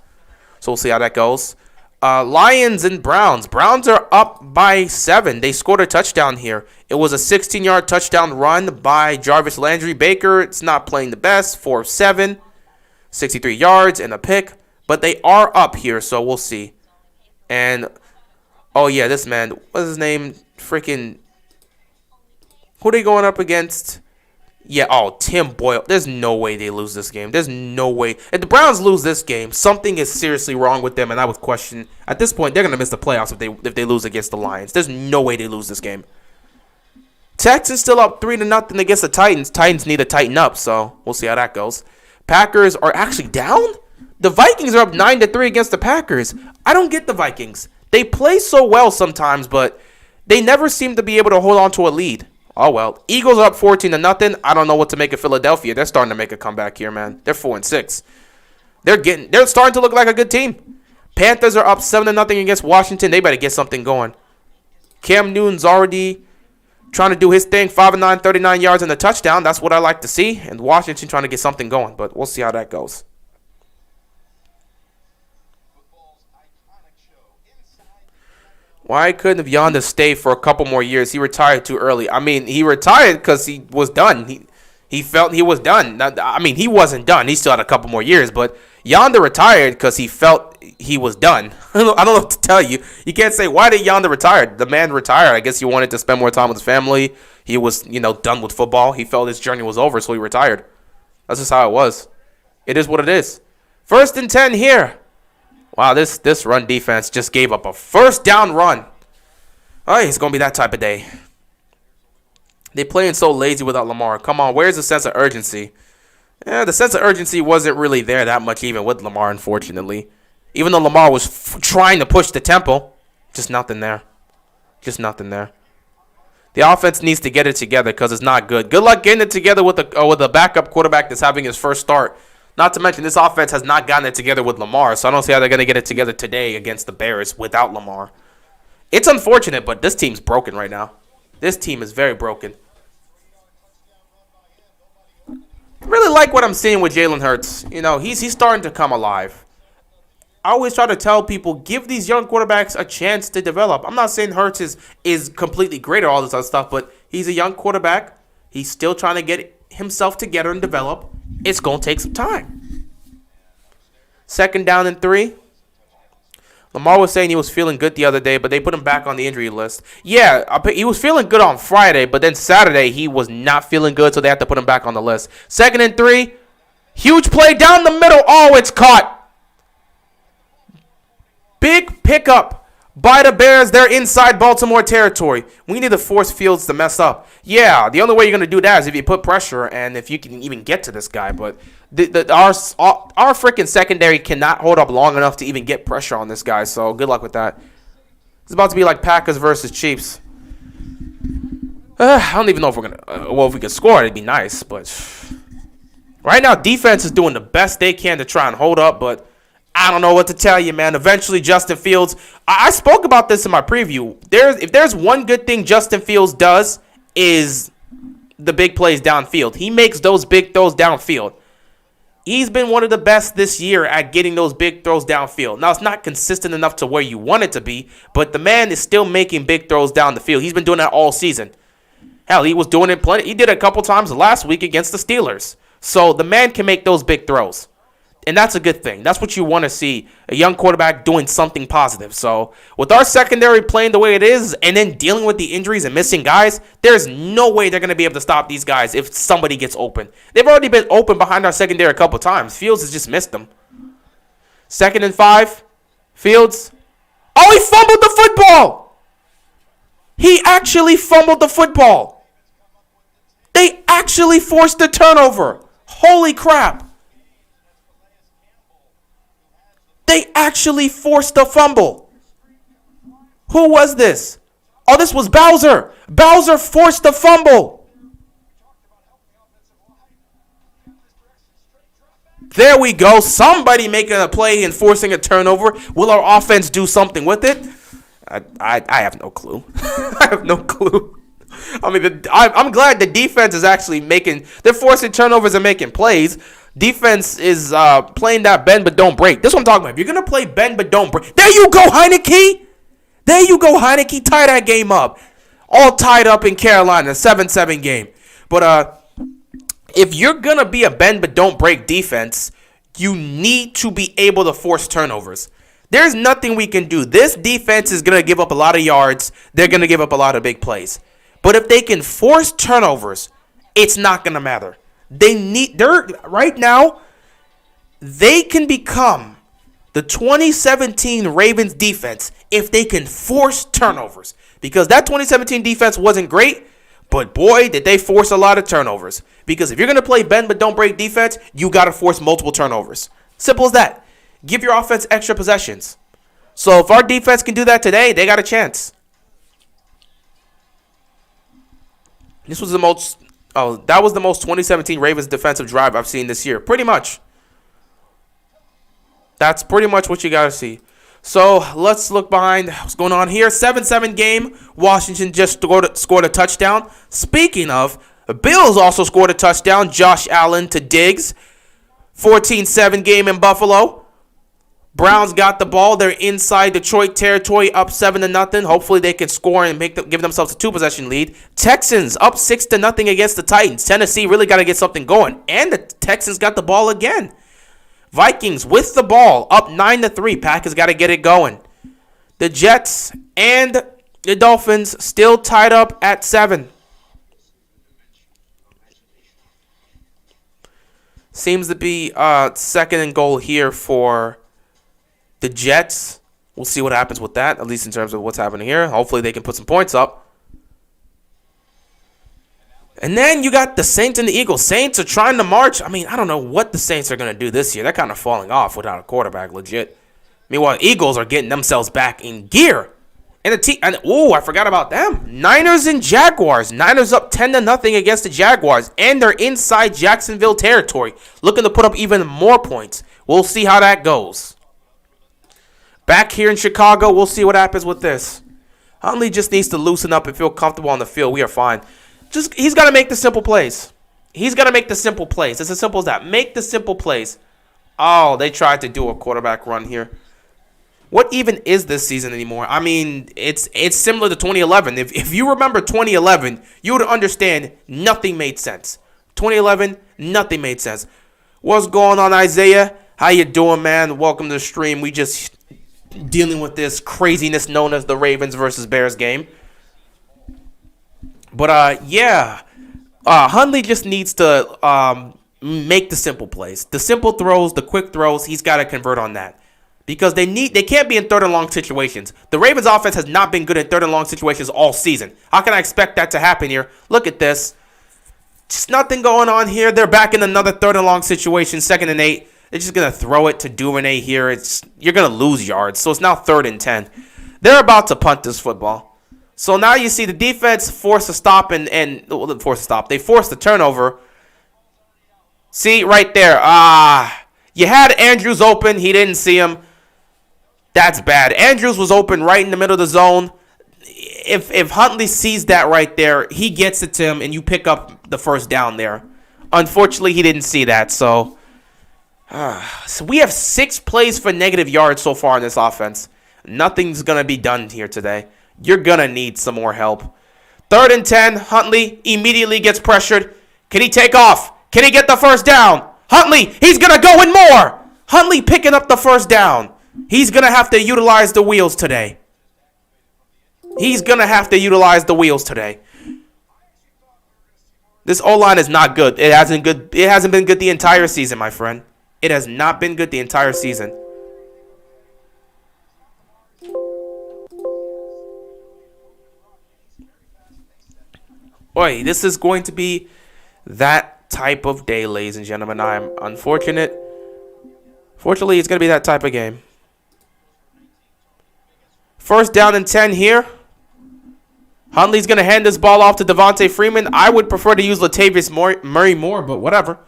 So we'll see how that goes. Lions and Browns. Browns are up by 7. They scored a touchdown here. It was a 16-yard touchdown run by Jarvis Landry. Baker, it's not playing the best. 4 of 7, 63 yards and a pick. But they are up here, so we'll see. And, oh yeah, this man, what's his name? Freaking, who are they going up against? Yeah, oh, Tim Boyle. There's no way they lose this game. There's no way. If the Browns lose this game, something is seriously wrong with them, and I would question. At this point, they're going to miss the playoffs if they lose against the Lions. There's no way they lose this game. Texans still up 3-0 against the Titans. Titans need to tighten up, so we'll see how that goes. Packers are actually down? The Vikings are up 9-3 against the Packers. I don't get the Vikings. They play so well sometimes, but they never seem to be able to hold on to a lead. Oh, well. Eagles are up 14-0. I don't know what to make of Philadelphia. They're starting to make a comeback here, man. They're 4-6. They're starting to look like a good team. Panthers are up 7-0 against Washington. They better get something going. Cam Newton's already trying to do his thing. 5-9, 39 yards and a touchdown. That's what I like to see. And Washington trying to get something going. But we'll see how that goes. Why couldn't Yonda stay for a couple more years? He retired too early. I mean, he retired because he was done. He felt he was done. I mean, he wasn't done. He still had a couple more years. But Yonda retired because he felt he was done. I don't know what to tell you. You can't say, why did Yonda retire? The man retired. I guess he wanted to spend more time with his family. He was, done with football. He felt his journey was over, so he retired. That's just how it was. It is what it is. 1st and 10 here. Wow, this run defense just gave up a first down run. Oh, it's going to be that type of day. They playing so lazy without Lamar. Come on, where's the sense of urgency? Yeah, the sense of urgency wasn't really there that much even with Lamar, unfortunately. Even though Lamar was trying to push the tempo, just nothing there. Just nothing there. The offense needs to get it together because it's not good. Good luck getting it together with a backup quarterback that's having his first start. Not to mention, this offense has not gotten it together with Lamar, so I don't see how they're going to get it together today against the Bears without Lamar. It's unfortunate, but this team's broken right now. This team is very broken. Really like what I'm seeing with Jalen Hurts. He's starting to come alive. I always try to tell people, give these young quarterbacks a chance to develop. I'm not saying Hurts is completely great or all this other stuff, but he's a young quarterback. He's still trying to get himself together and develop. It's going to take some time. 2nd down and 3. Lamar was saying he was feeling good the other day, but they put him back on the injury list. Yeah, he was feeling good on Friday, but then Saturday he was not feeling good, so they had to put him back on the list. 2nd and 3. Huge play down the middle. Oh, it's caught. Big pickup by the Bears. They're inside Baltimore territory. We need to force Fields to mess up. Yeah, the only way you're going to do that is if you put pressure and if you can even get to this guy. But our freaking secondary cannot hold up long enough to even get pressure on this guy. So good luck with that. It's about to be like Packers versus Chiefs. I don't even know if we're going to... well, if we could score, it'd be nice. But right now, defense is doing the best they can to try and hold up. But I don't know what to tell you, man. Eventually, Justin Fields... I spoke about this in my preview. If there's one good thing Justin Fields does is the big plays downfield. He makes those big throws downfield. He's been one of the best this year at getting those big throws downfield. Now, it's not consistent enough to where you want it to be, but the man is still making big throws down the field. He's been doing that all season. Hell, he was doing it plenty. He did it a couple times last week against the Steelers. So the man can make those big throws. And that's a good thing. That's what you want to see, a young quarterback doing something positive. So with our secondary playing the way it is and then dealing with the injuries and missing guys, there's no way they're going to be able to stop these guys if somebody gets open. They've already been open behind our secondary a couple times. Fields has just missed them. 2nd and 5. Fields. Oh, he fumbled the football. He actually fumbled the football. They actually forced the turnover. Holy crap. They actually forced a fumble. Who was this? Oh, this was Bowser. Bowser forced the fumble. There we go. Somebody making a play and forcing a turnover. Will our offense do something with it? I have no clue. I have no clue. I mean, I'm glad the defense is actually they're forcing turnovers and making plays. Defense is playing that bend but don't break. This is what I'm talking about. If you're going to play bend but don't break. There you go, Heineke. There you go, Heineke. Tie that game up. All tied up in Carolina. 7-7 game. But if you're going to be a bend but don't break defense, you need to be able to force turnovers. There's nothing we can do. This defense is going to give up a lot of yards. They're going to give up a lot of big plays. But if they can force turnovers, it's not going to matter. Right now, they can become the 2017 Ravens defense if they can force turnovers. Because that 2017 defense wasn't great, but boy, did they force a lot of turnovers. Because if you're going to play bend but don't break defense, you got to force multiple turnovers. Simple as that. Give your offense extra possessions. So if our defense can do that today, they got a chance. This was the most. Oh, that was the most 2017 Ravens defensive drive I've seen this year. Pretty much. That's pretty much what you got to see. So let's look behind what's going on here. 7-7 game. Washington just scored a touchdown. Speaking of, the Bills also scored a touchdown. Josh Allen to Diggs. 14-7 game in Buffalo. Browns got the ball. They're inside Detroit territory, up 7-0. Hopefully they can score and give themselves a 2-possession lead. Texans up 6-0 against the Titans. Tennessee really got to get something going. And the Texans got the ball again. Vikings with the ball, up 9-3. Packers got to get it going. The Jets and the Dolphins still tied up at 7. Seems to be second and goal here for the Jets. We'll see what happens with that, at least in terms of what's happening here. Hopefully they can put some points up. And then you got the Saints and the Eagles. Saints are trying to march. I mean, I don't know what the Saints are going to do this year. They're kind of falling off without a quarterback, legit. Meanwhile, Eagles are getting themselves back in gear. And I forgot about them. Niners and Jaguars. Niners up 10-0 against the Jaguars. And they're inside Jacksonville territory, looking to put up even more points. We'll see how that goes. Back here in Chicago, we'll see what happens with this. Huntley just needs to loosen up and feel comfortable on the field. We are fine. He's got to make the simple plays. He's got to make the simple plays. It's as simple as that. Make the simple plays. Oh, they tried to do a quarterback run here. What even is this season anymore? I mean, it's similar to 2011. If you remember 2011, you would understand nothing made sense. 2011, nothing made sense. What's going on, Isaiah? How you doing, man? Welcome to the stream. We just dealing with this craziness known as the Ravens versus Bears game. But, Hundley just needs to make the simple plays. The simple throws, the quick throws, he's got to convert on that. Because they can't be in third and long situations. The Ravens offense has not been good in third and long situations all season. How can I expect that to happen here? Look at this. Just nothing going on here. They're back in another third and long situation, 2nd and 8. They're just going to throw it to Duvernay here. You're going to lose yards. So it's now 3rd and 10. They're about to punt this football. So now you see the defense force a stop They forced the turnover. See, right there. You had Andrews open. He didn't see him. That's bad. Andrews was open right in the middle of the zone. If Huntley sees that right there, he gets it to him, and you pick up the first down there. Unfortunately, he didn't see that. So we have 6 plays for negative yards so far in this offense. Nothing's going to be done here today. You're going to need some more help. 3rd and 10. Huntley immediately gets pressured. Can he take off? Can he get the first down? Huntley, he's going to go in more. Huntley picking up the first down. He's going to have to utilize the wheels today. This O-line is not good. It hasn't been good the entire season, my friend. It has not been good the entire season. Boy, this is going to be that type of day, ladies and gentlemen. I'm unfortunate. Fortunately, it's going to be that type of game. 1st down and 10 here. Huntley's going to hand this ball off to Devontae Freeman. I would prefer to use Latavius Murray more, but whatever.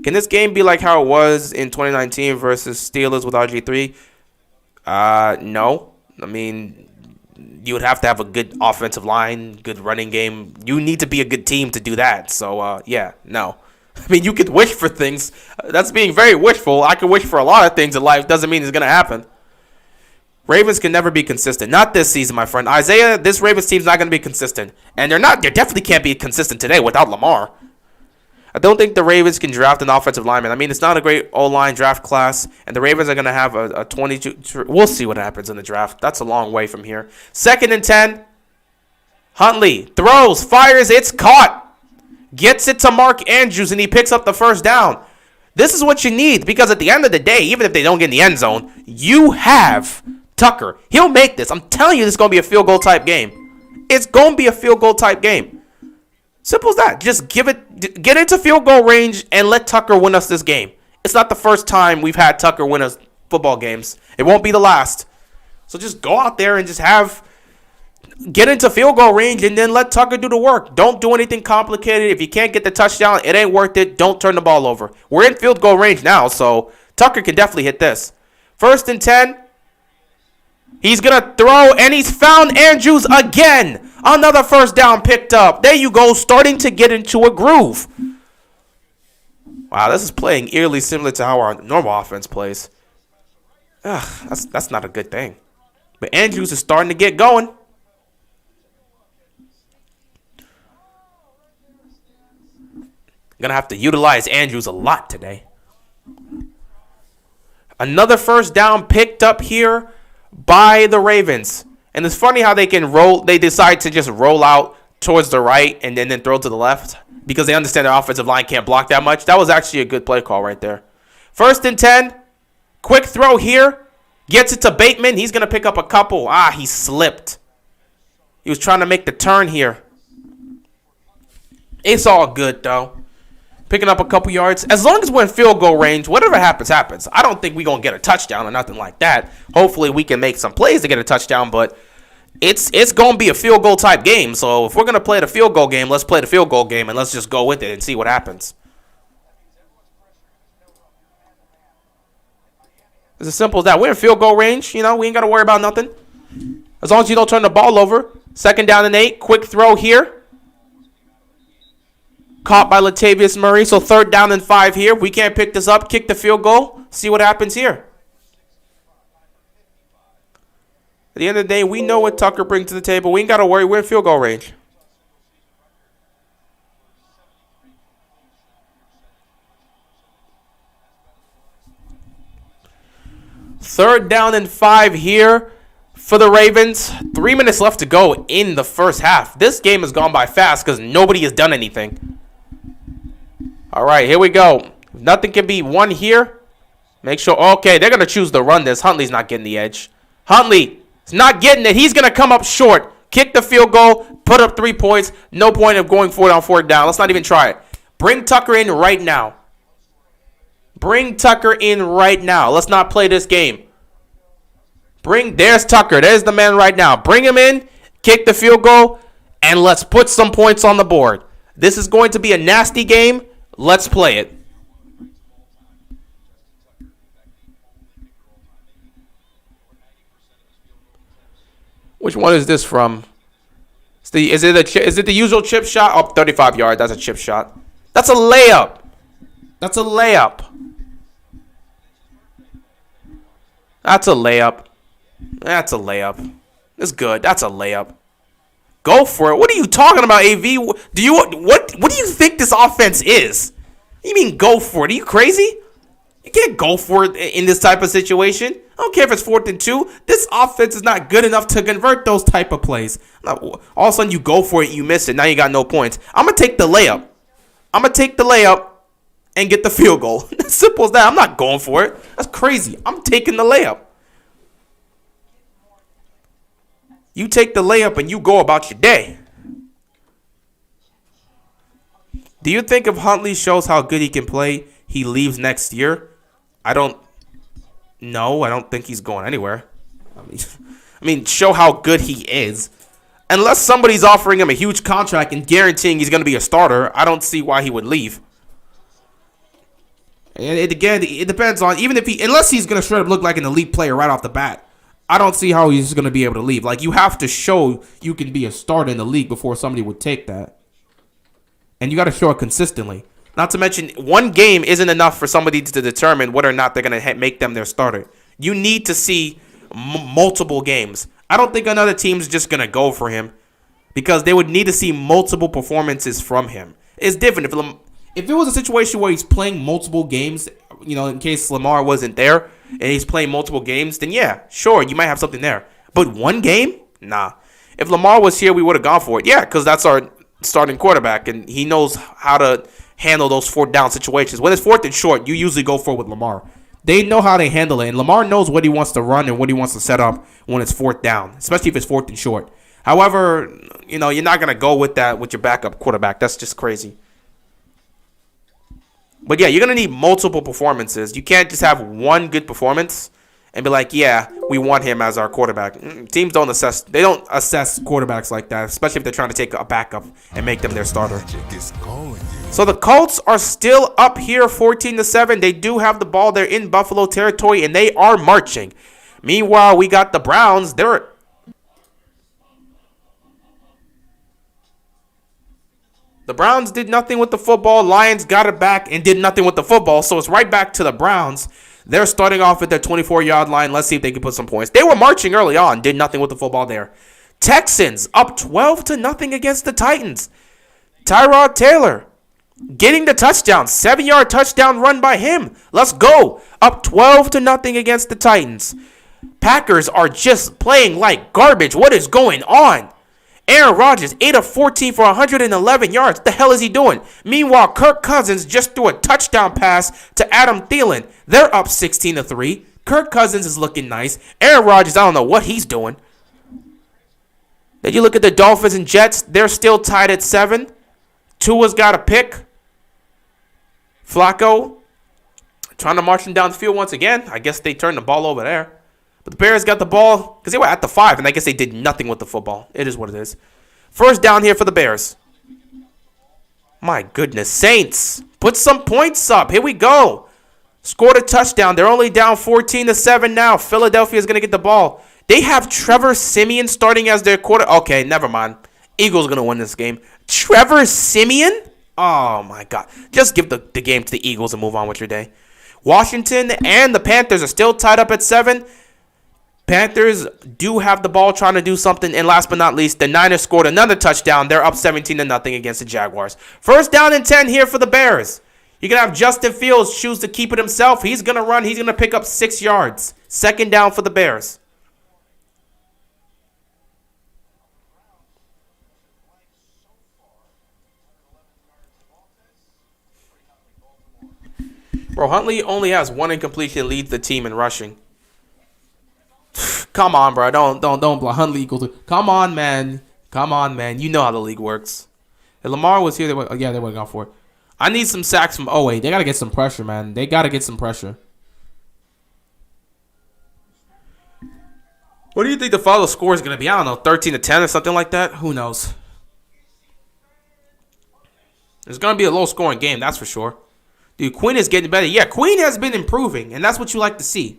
Can this game be like how it was in 2019 versus Steelers with RG3? No. I mean, you would have to have a good offensive line, good running game. You need to be a good team to do that. So, no. I mean, you could wish for things. That's being very wishful. I could wish for a lot of things in life. Doesn't mean it's going to happen. Ravens can never be consistent. Not this season, my friend. Isaiah, this Ravens team's not going to be consistent. And they definitely can't be consistent today without Lamar. I don't think the Ravens can draft an offensive lineman. I mean, it's not a great O-line draft class, and the Ravens are going to have a 22. We'll see what happens in the draft. That's a long way from here. 2nd and 10. Huntley throws, fires, it's caught. Gets it to Mark Andrews, and he picks up the first down. This is what you need, because at the end of the day, even if they don't get in the end zone, you have Tucker. He'll make this. I'm telling you, this is going to be a field goal type game. It's going to be a field goal type game. Simple as that. Just get into field goal range and let Tucker win us this game. It's not the first time we've had Tucker win us football games. It won't be the last. So just go out there and just have get into field goal range and then let Tucker do the work. Don't do anything complicated. If you can't get the touchdown, it ain't worth it. Don't turn the ball over. We're in field goal range now, so Tucker can definitely hit this. 1st and 10. He's going to throw, and he's found Andrews again. Another first down picked up. There you go, starting to get into a groove. Wow, this is playing eerily similar to how our normal offense plays. That's not a good thing. But Andrews is starting to get going. Gonna have to utilize Andrews a lot today. Another first down picked up here by the Ravens. And it's funny how they can roll. They decide to just roll out towards the right and then throw to the left because they understand their offensive line can't block that much. That was actually a good play call right there. 1st and 10. Quick throw here. Gets it to Bateman. He's going to pick up a couple. He slipped. He was trying to make the turn here. It's all good, though. Picking up a couple yards. As long as we're in field goal range, whatever happens, happens. I don't think we're going to get a touchdown or nothing like that. Hopefully, we can make some plays to get a touchdown, but it's going to be a field goal type game. So if we're going to play the field goal game, let's play the field goal game and let's just go with it and see what happens. It's as simple as that. We're in field goal range. We ain't got to worry about nothing. As long as you don't turn the ball over. 2nd down and 8. Quick throw here. Caught by Latavius Murray. So 3rd down and 5 here. We can't pick this up. Kick the field goal. See what happens here. At the end of the day, we know what Tucker brings to the table. We ain't got to worry. We're in field goal range. Third down and 5 here for the Ravens. 3 minutes left to go in the first half. This game has gone by fast because nobody has done anything. All right, here we go. Nothing can be won here. Make sure. Okay, they're going to choose to run this. Huntley's not getting the edge. Huntley is not getting it. He's going to come up short. Kick the field goal. Put up 3 points. No point of going for it on 4th down. Let's not even try it. Bring Tucker in right now. Bring Tucker in right now. Let's not play this game. There's Tucker. There's the man right now. Bring him in, kick the field goal, and let's put some points on the board. This is going to be a nasty game. Let's play it. Which one is this from? Is it the usual chip shot? Oh, 35 yards. That's a chip shot. That's a layup. That's a layup. That's a layup. That's a layup. It's good. That's a layup. Go for it. What are you talking about, AV? What do you think this offense is? You mean go for it? Are you crazy? You can't go for it in this type of situation. I don't care if it's 4th and 2. This offense is not good enough to convert those type of plays. All of a sudden you go for it, you miss it. Now you got no points. I'm going to take the layup. And get the field goal. As simple as that. I'm not going for it. That's crazy. I'm taking the layup. You take the layup and you go about your day. Do you think if Huntley shows how good he can play, he leaves next year? I don't think he's going anywhere. I mean, show how good he is. Unless somebody's offering him a huge contract and guaranteeing he's going to be a starter, I don't see why he would leave. And it depends on, unless he's going to straight up look like an elite player right off the bat, I don't see how he's going to be able to leave. Like, you have to show you can be a starter in the league before somebody would take that. And you got to show it consistently. Not to mention, one game isn't enough for somebody to determine whether or not they're going to make them their starter. You need to see multiple games. I don't think another team's just going to go for him because they would need to see multiple performances from him. It's different. If it was a situation where he's playing multiple games, in case Lamar wasn't there and he's playing multiple games, then yeah, sure, you might have something there. But one game? Nah. If Lamar was here, we would have gone for it. Yeah, because that's our starting quarterback, and he knows how to handle those 4th down situations. When it's 4th and short, you usually go for it with Lamar. They know how to handle it, and Lamar knows what he wants to run and what he wants to set up when it's 4th down, especially if it's 4th and short. However, you're not going to go with that with your backup quarterback. That's just crazy. But yeah, you're going to need multiple performances. You can't just have one good performance and be like, yeah, we want him as our quarterback. Teams don't assess quarterbacks like that, especially if they're trying to take a backup and make them their starter. So the Colts are still up here 14-7. They do have the ball. They're in Buffalo territory and they are marching. Meanwhile, we got the Browns. The Browns did nothing with the football. Lions got it back and did nothing with the football. So it's right back to the Browns. They're starting off at their 24-yard line. Let's see if they can put some points. They were marching early on. Did nothing with the football there. Texans up 12-0 against the Titans. Tyrod Taylor getting the touchdown. 7-yard touchdown run by him. Let's go. Up 12-0 against the Titans. Packers are just playing like garbage. What is going on? Aaron Rodgers, 8 of 14 for 111 yards. The hell is he doing? Meanwhile, Kirk Cousins just threw a touchdown pass to Adam Thielen. They're up 16-3. Kirk Cousins is looking nice. Aaron Rodgers, I don't know what he's doing. Then you look at the Dolphins and Jets. They're still tied at 7. Tua's got a pick. Flacco trying to march them down the field once again. I guess they turned the ball over there. But the Bears got the ball because they were at the 5, and I guess they did nothing with the football. It is what it is. First down here for the Bears. My goodness. Saints, put some points up. Here we go. Scored a touchdown. They're only down 14-7 now. Philadelphia is going to get the ball. They have Trevor Siemian starting as their quarter. Okay, never mind. Eagles going to win this game. Trevor Siemian? Oh, my God. Just give the game to the Eagles and move on with your day. Washington and the Panthers are still tied up at 7. Panthers do have the ball trying to do something. And last but not least, the Niners scored another touchdown. They're up 17-0 against the Jaguars. First down and 10 here for the Bears. You're going to have Justin Fields choose to keep it himself. He's going to run. He's going to pick up 6 yards. Second down for the Bears. Bro, Huntley only has 1 incompletion, leads the team in rushing. Come on, bro. Don't block Huntley equal to. Come on, man. You know how the league works. If Lamar was here, they would have gone for it. I need some sacks from Oweh. They got to get some pressure, man. They got to get some pressure. What do you think the final score is going to be? I don't know, 13-10 or something like that? Who knows? It's going to be a low-scoring game, that's for sure. Dude, Quinn is getting better. Yeah, Quinn has been improving, and that's what you like to see.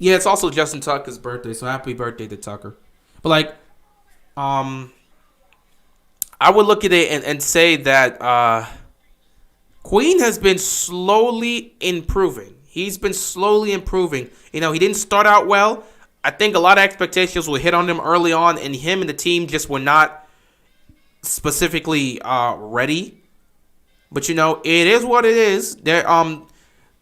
Yeah, it's also Justin Tucker's birthday, so happy birthday to Tucker. But, I would look at it and say that Queen has been slowly improving. He's been slowly improving. You know, he didn't start out well. I think a lot of expectations were hit on him early on, and him and the team just were not specifically ready. But, you know, it is what it is.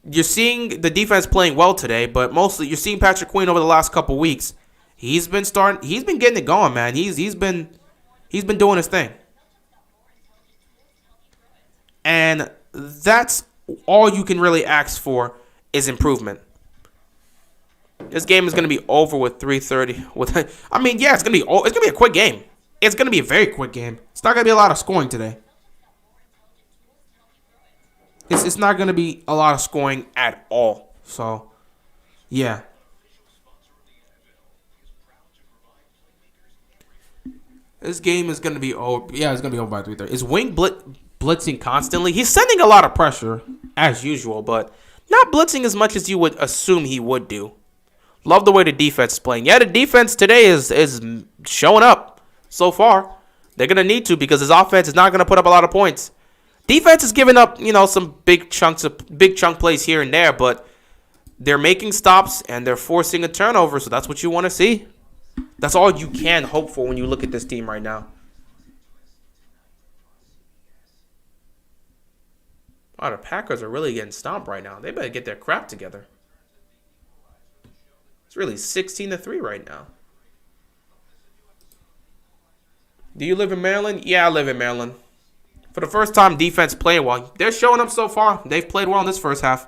You're seeing the defense playing well today, but mostly you're seeing Patrick Queen over the last couple weeks. He's been getting it going, man. He's been doing his thing. And that's all you can really ask for is improvement. This game is going to be over with 3:30. I mean, yeah, it's going to be a quick game. It's going to be a very quick game. It's not going to be a lot of scoring today. It's not going to be a lot of scoring at all. So, yeah. This game is going to be over. Yeah, it's going to be over by 3:30. Is Wing blitzing constantly? He's sending a lot of pressure, as usual, but not blitzing as much as you would assume he would do. Love the way the defense is playing. Yeah, the defense today is showing up so far. They're going to need to because his offense is not going to put up a lot of points. Defense is giving up, some big chunk plays here and there, but they're making stops and they're forcing a turnover, so that's what you want to see. That's all you can hope for when you look at this team right now. Wow, the Packers are really getting stomped right now. They better get their crap together. It's really 16-3 right now. Do you live in Maryland? Yeah, I live in Maryland. For the first time, defense playing well. They're showing up so far. They've played well in this first half.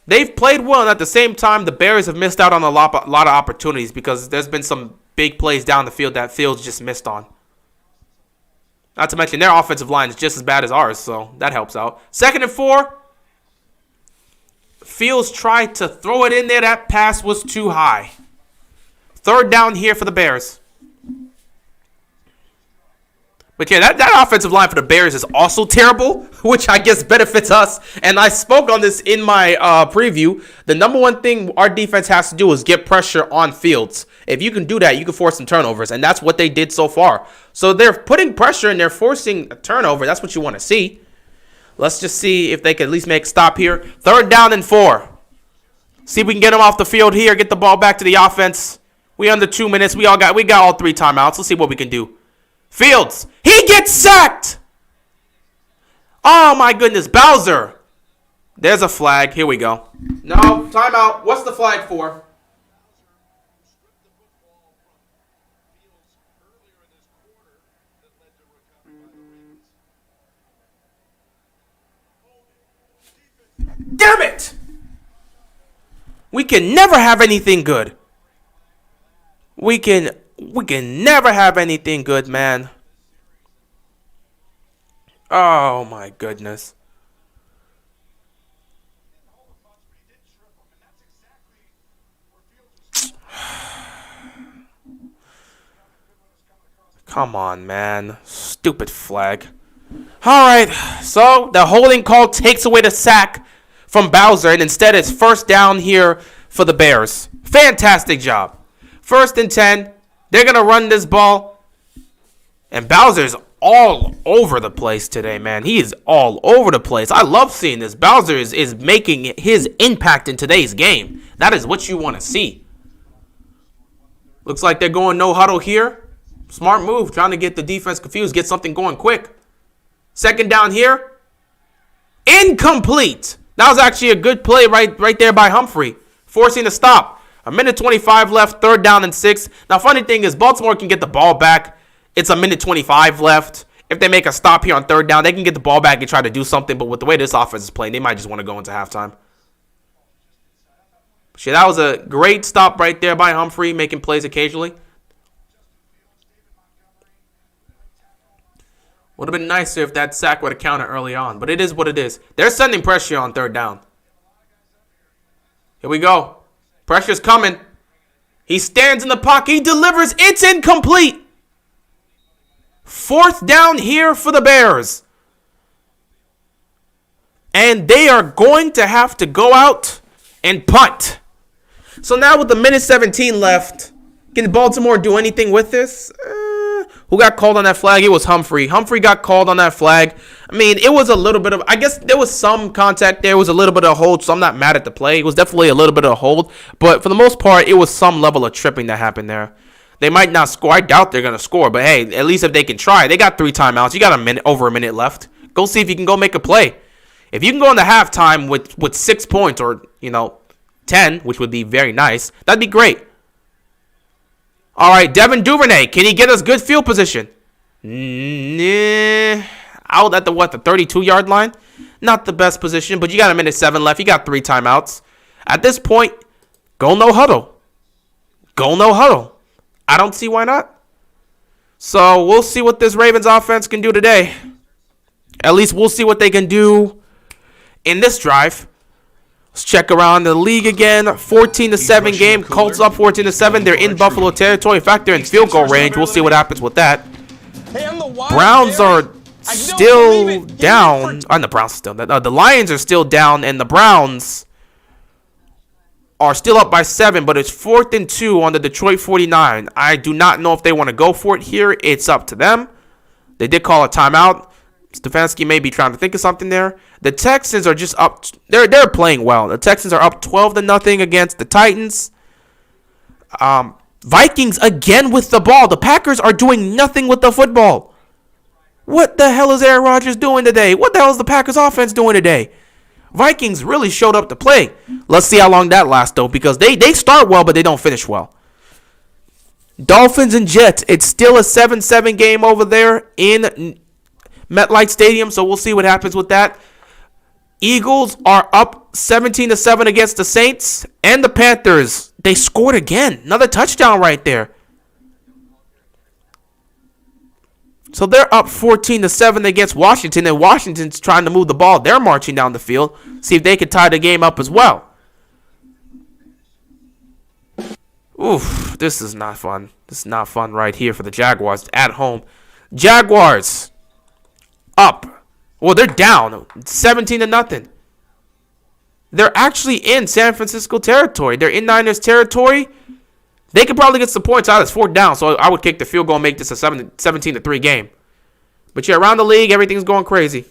They've played well, and at the same time, the Bears have missed out on a lot of opportunities because there's been some big plays down the field that Fields just missed on. Not to mention their offensive line is just as bad as ours, so that helps out. 2nd and 4. Fields tried to throw it in there. That pass was too high. 3rd down here for the Bears. But yeah, that offensive line for the Bears is also terrible, which I guess benefits us. And I spoke on this in my preview. The number one thing our defense has to do is get pressure on Fields. If you can do that, you can force some turnovers. And that's what they did so far. So they're putting pressure and they're forcing a turnover. That's what you want to see. Let's just see if they can at least make a stop here. 3rd down and 4. See if we can get them off the field here. Get the ball back to the offense. We under 2 minutes. We got all 3 timeouts. Let's see what we can do. Fields. He gets sacked. Oh, my goodness. Bowser. There's a flag. Here we go. No, timeout. What's the flag for? Damn it. We can never have anything good. We can never have anything good, man. Oh, my goodness. Come on, man. Stupid flag. All right. So the holding call takes away the sack from Bowser, and instead it's 1st down here for the Bears. Fantastic job. 1st and 10. They're going to run this ball. And Bowser's all over the place today, man. He is all over the place. I love seeing this. Bowser is making his impact in today's game. That is what you want to see. Looks like they're going no huddle here. Smart move, trying to get the defense confused, get something going quick. 2nd down here. Incomplete. That was actually a good play right there by Humphrey, forcing a stop. 1:25 left, 3rd down and 6. Now, funny thing is, Baltimore can get the ball back. It's 1:25 left. If they make a stop here on 3rd down, they can get the ball back and try to do something. But with the way this offense is playing, they might just want to go into halftime. Shit, that was a great stop right there by Humphrey, making plays occasionally. Would have been nicer if that sack would have counted early on. But it is what it is. They're sending pressure on 3rd down. Here we go. Pressure's coming. He stands in the pocket. He delivers. It's incomplete. 4th down here for the Bears. And they are going to have to go out and punt. So now with the 1:17 left, can Baltimore do anything with this? Who got called on that flag? It was Humphrey. Humphrey got called on that flag. I mean, it was a little bit of, I guess there was some contact there. It was a little bit of hold, so I'm not mad at the play. It was definitely a little bit of hold. But for the most part, it was some level of tripping that happened there. They might not score. I doubt they're going to score. But, hey, at least if they can try. They got 3 timeouts. You got over a minute left. Go see if you can go make a play. If you can go into halftime with 6 points or, 10, which would be very nice, that'd be great. All right, Devin Duvernay, can he get us good field position? Out at the 32-yard line? Not the best position, but you got 1:07 left. You got 3 timeouts. At this point, go no huddle. Go no huddle. I don't see why not. So we'll see what this Ravens offense can do today. At least we'll see what they can do in this drive. Let's check around the league again. 14-7 game. Colts up 14-7. They're in Buffalo territory. In fact, they're in field goal range. We'll see what happens with that. Browns are still down. The Browns still. The Lions are still down, and the Browns are still up by 7. But it's 4th and 2 on the Detroit 49. I do not know if they want to go for it here. It's up to them. They did call a timeout. Stefanski may be trying to think of something there. The Texans are just up. They're playing well. The Texans are up 12-0 against the Titans. Vikings again with the ball. The Packers are doing nothing with the football. What the hell is Aaron Rodgers doing today? What the hell is the Packers offense doing today? Vikings really showed up to play. Let's see how long that lasts, though, because they start well, but they don't finish well. Dolphins and Jets. It's still a 7-7 game over there in MetLife Stadium, so we'll see what happens with that. Eagles are up 17-7 against the Saints, and the Panthers, they scored again. Another touchdown right there. So they're up 14-7 against Washington, and Washington's trying to move the ball. They're marching down the field. See if they can tie the game up as well. Oof, this is not fun. This is not fun right here for the Jaguars at home. Jaguars up. Well, they're down 17-0. They're actually in San Francisco territory. They're in Niners territory. They could probably get some points out. It's 4th down, so I would kick the field goal and make this a 17-3 game. But yeah, around the league, everything's going crazy.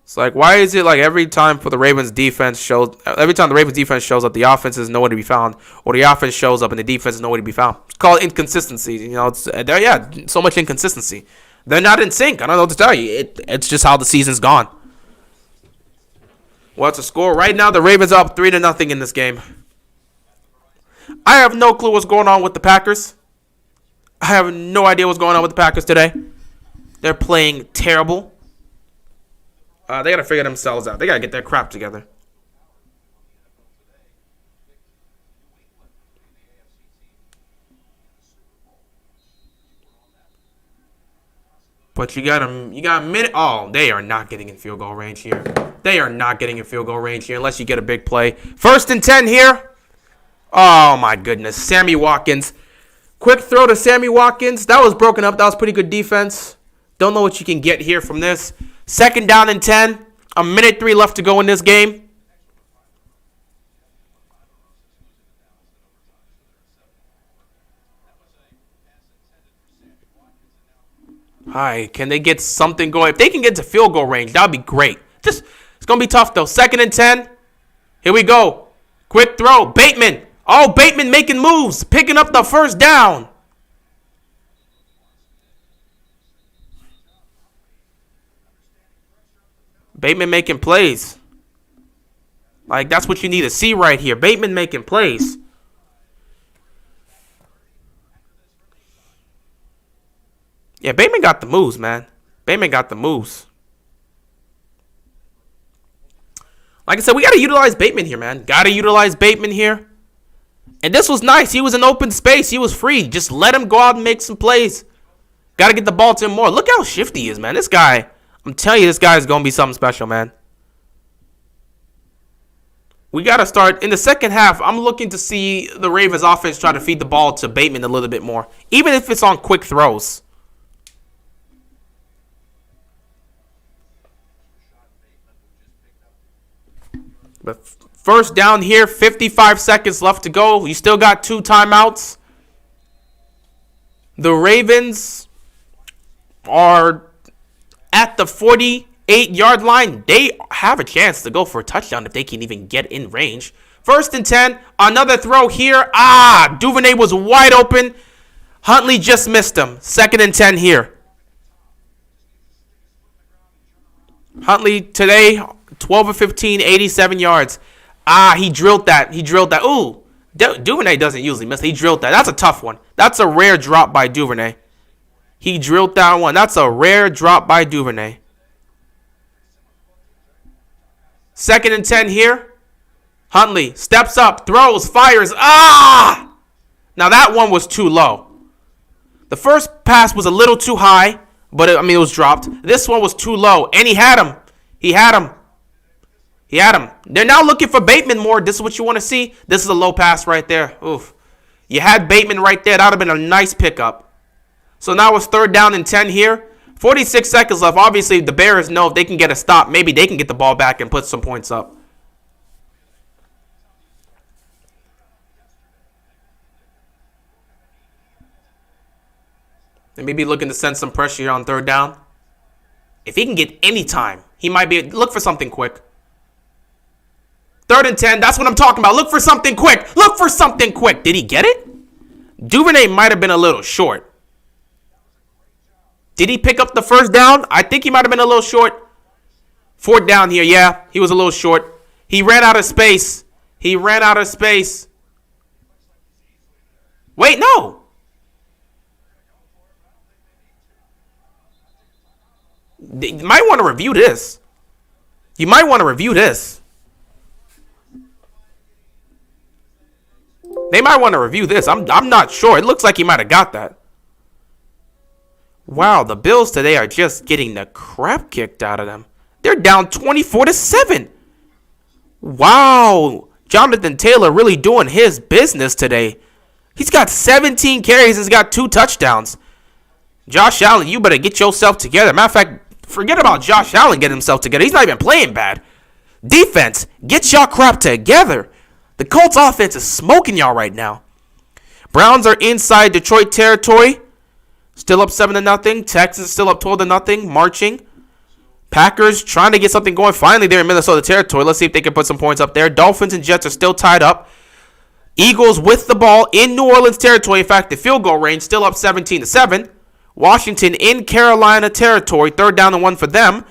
It's like, why is it like every time the Ravens defense shows up, the offense is nowhere to be found, or the offense shows up and the defense is nowhere to be found? It's called inconsistency. You know, so much inconsistency. They're not in sync. I don't know what to tell you. It's just how the season's gone. What's the score right now? The Ravens are up 3-0 in this game. I have no clue what's going on with the Packers. I have no idea what's going on with the Packers today. They're playing terrible. They got to figure themselves out. They got to get their crap together. But you got a minute. Oh, they are not getting in field goal range here. They are not getting in field goal range here unless you get a big play. 1st and 10 here. Oh, my goodness. Sammy Watkins. Quick throw to Sammy Watkins. That was broken up. That was pretty good defense. Don't know what you can get here from this. 2nd down and 10. 1:03 left to go in this game. Hi, can they get something going? If they can get to field goal range, that would be great. It's going to be tough, though. 2nd and 10. Here we go. Quick throw. Bateman. Oh, Bateman making moves. Picking up the 1st down. Bateman making plays. Like, that's what you need to see right here. Bateman making plays. Yeah, Bateman got the moves, man. Bateman got the moves. Like I said, we got to utilize Bateman here, man. Got to utilize Bateman here. And this was nice. He was in open space. He was free. Just let him go out and make some plays. Got to get the ball to him more. Look how shifty he is, man. This guy, I'm telling you, this guy is going to be something special, man. We got to start. In the second half, I'm looking to see the Ravens offense try to feed the ball to Bateman a little bit more. Even if it's on quick throws. But 1st down here, 55 seconds left to go. You still got 2 timeouts. The Ravens are at the 48-yard line. They have a chance to go for a touchdown if they can even get in range. 1st and 10. Another throw here. Duvernay was wide open. Huntley just missed him. 2nd and 10 here. Huntley today, 12 of 15, 87 yards. He drilled that. Ooh, Duvernay doesn't usually miss. He drilled that. That's a tough one. That's a rare drop by Duvernay. He drilled that one. That's a rare drop by Duvernay. 2nd and 10 here. Huntley steps up, throws, fires. Now that one was too low. The first pass was a little too high, but it was dropped. This one was too low, and he had him. They're now looking for Bateman more. This is what you want to see. This is a low pass right there. Oof. You had Bateman right there. That would have been a nice pickup. So now it's 3rd down and 10 here. 46 seconds left. Obviously, the Bears know if they can get a stop, maybe they can get the ball back and put some points up. They may be looking to send some pressure here on 3rd down. If he can get any time, he might be. Look for something quick. 3rd and 10. That's what I'm talking about. Look for something quick. Did he get it? Duvernay might have been a little short. Did he pick up the 1st down? I think he might have been a little short. 4th down here. Yeah, he was a little short. He ran out of space. Wait, no. You might want to review this. They might want to review this. I'm not sure. It looks like he might have got that. Wow, the Bills today are just getting the crap kicked out of them. They're down 24-7. Wow, Jonathan Taylor really doing his business today. He's got 17 carries. He's got 2 touchdowns. Josh Allen, you better get yourself together. Matter of fact, forget about Josh Allen getting himself together. He's not even playing bad. Defense, get y'all crap together. The Colts offense is smoking y'all right now. Browns are inside Detroit territory. Still up 7-0. Texans still up 12-0. Marching. Packers trying to get something going. Finally, they're in Minnesota territory. Let's see if they can put some points up there. Dolphins and Jets are still tied up. Eagles with the ball in New Orleans territory. In fact, the field goal range still up 17-7. Washington in Carolina territory. 3rd down and 1 for them.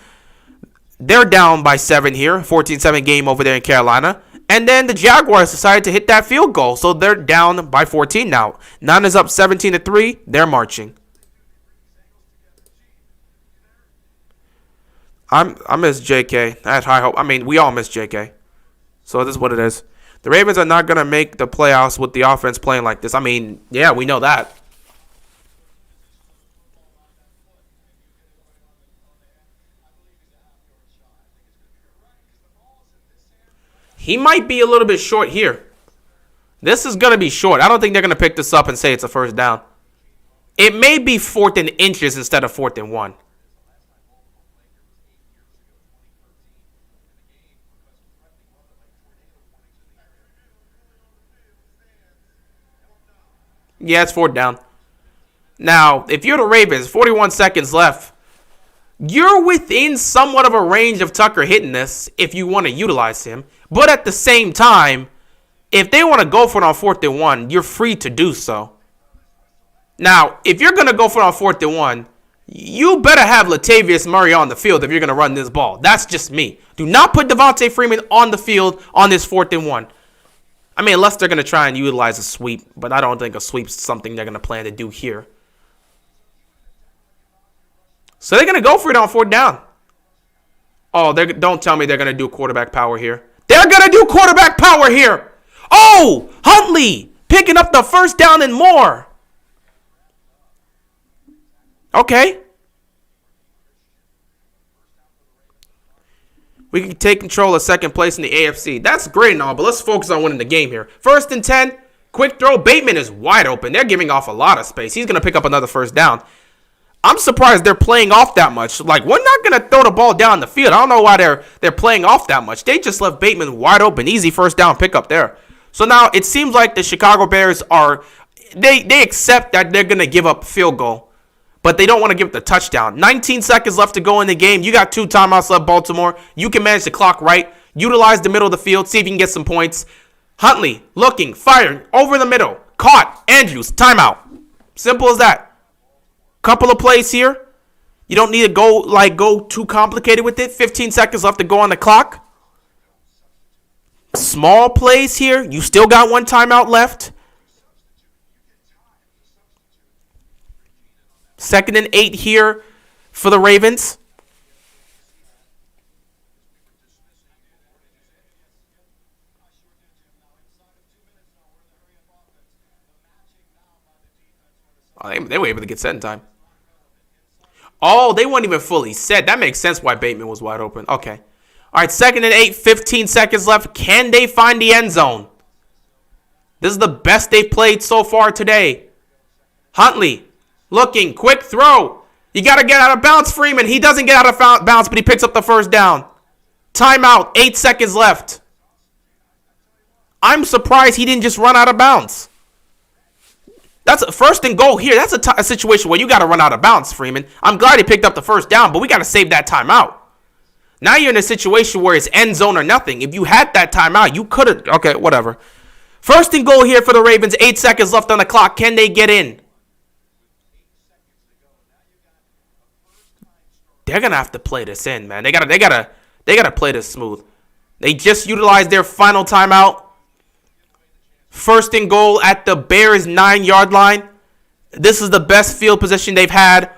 They're down by 7 here. 14-7 game over there in Carolina. And then the Jaguars decided to hit that field goal. So they're down by 14 now. Niners up 17-3. They're marching. I miss JK. I had high hope. I mean, we all miss JK. So this is what it is. The Ravens are not going to make the playoffs with the offense playing like this. I mean, yeah, we know that. He might be a little bit short here. This is going to be short. I don't think they're going to pick this up and say it's a first down. It may be 4th and inches instead of 4th and 1. Yeah, it's 4th down. Now, if you're the Ravens, 41 seconds left. You're within somewhat of a range of Tucker hitting this if you want to utilize him. But at the same time, if they want to go for it on 4th and 1, you're free to do so. Now, if you're going to go for it on 4th and 1, you better have Latavius Murray on the field if you're going to run this ball. That's just me. Do not put Devontae Freeman on the field on this 4th and 1. I mean, unless they're going to try and utilize a sweep. But I don't think a sweep's something they're going to plan to do here. So they're going to go for it on 4th down. Oh, don't tell me they're going to do quarterback power here. They're going to do quarterback power here. Oh, Huntley picking up the first down and more. Okay. We can take control of 2nd place in the AFC. That's great and all, but let's focus on winning the game here. 1st and 10, quick throw. Bateman is wide open. They're giving off a lot of space. He's going to pick up another first down. I'm surprised they're playing off that much. Like, we're not going to throw the ball down the field. I don't know why they're playing off that much. They just left Bateman wide open. Easy first down pickup there. So now it seems like the Chicago Bears are, they accept that they're going to give up a field goal, but they don't want to give up the touchdown. 19 seconds left to go in the game. You got 2 timeouts left, Baltimore. You can manage the clock right. Utilize the middle of the field. See if you can get some points. Huntley looking, firing, over the middle. Caught. Andrews, timeout. Simple as that. Couple of plays here. You don't need to go too complicated with it. 15 seconds left to go on the clock. Small plays here. You still got 1 timeout left. 2nd and 8 here for the Ravens. Oh, they were able to get set in time. Oh, they weren't even fully set. That makes sense why Bateman was wide open. Okay. All right, 2nd and 8, 15 seconds left. Can they find the end zone? This is the best they've played so far today. Huntley looking, quick throw. You got to get out of bounds, Freeman. He doesn't get out of bounds, but he picks up the first down. Timeout, 8 seconds left. I'm surprised he didn't just run out of bounds. That's a 1st and goal here. That's a situation where you got to run out of bounds, Freeman. I'm glad he picked up the first down, but we got to save that timeout. Now you're in a situation where it's end zone or nothing. If you had that timeout, you could have. Okay, whatever. 1st and goal here for the Ravens. 8 seconds left on the clock. Can they get in? They're gonna have to play this in, man. They gotta play this smooth. They just utilized their final timeout. 1st and goal at the Bears 9-yard line. This is the best field position they've had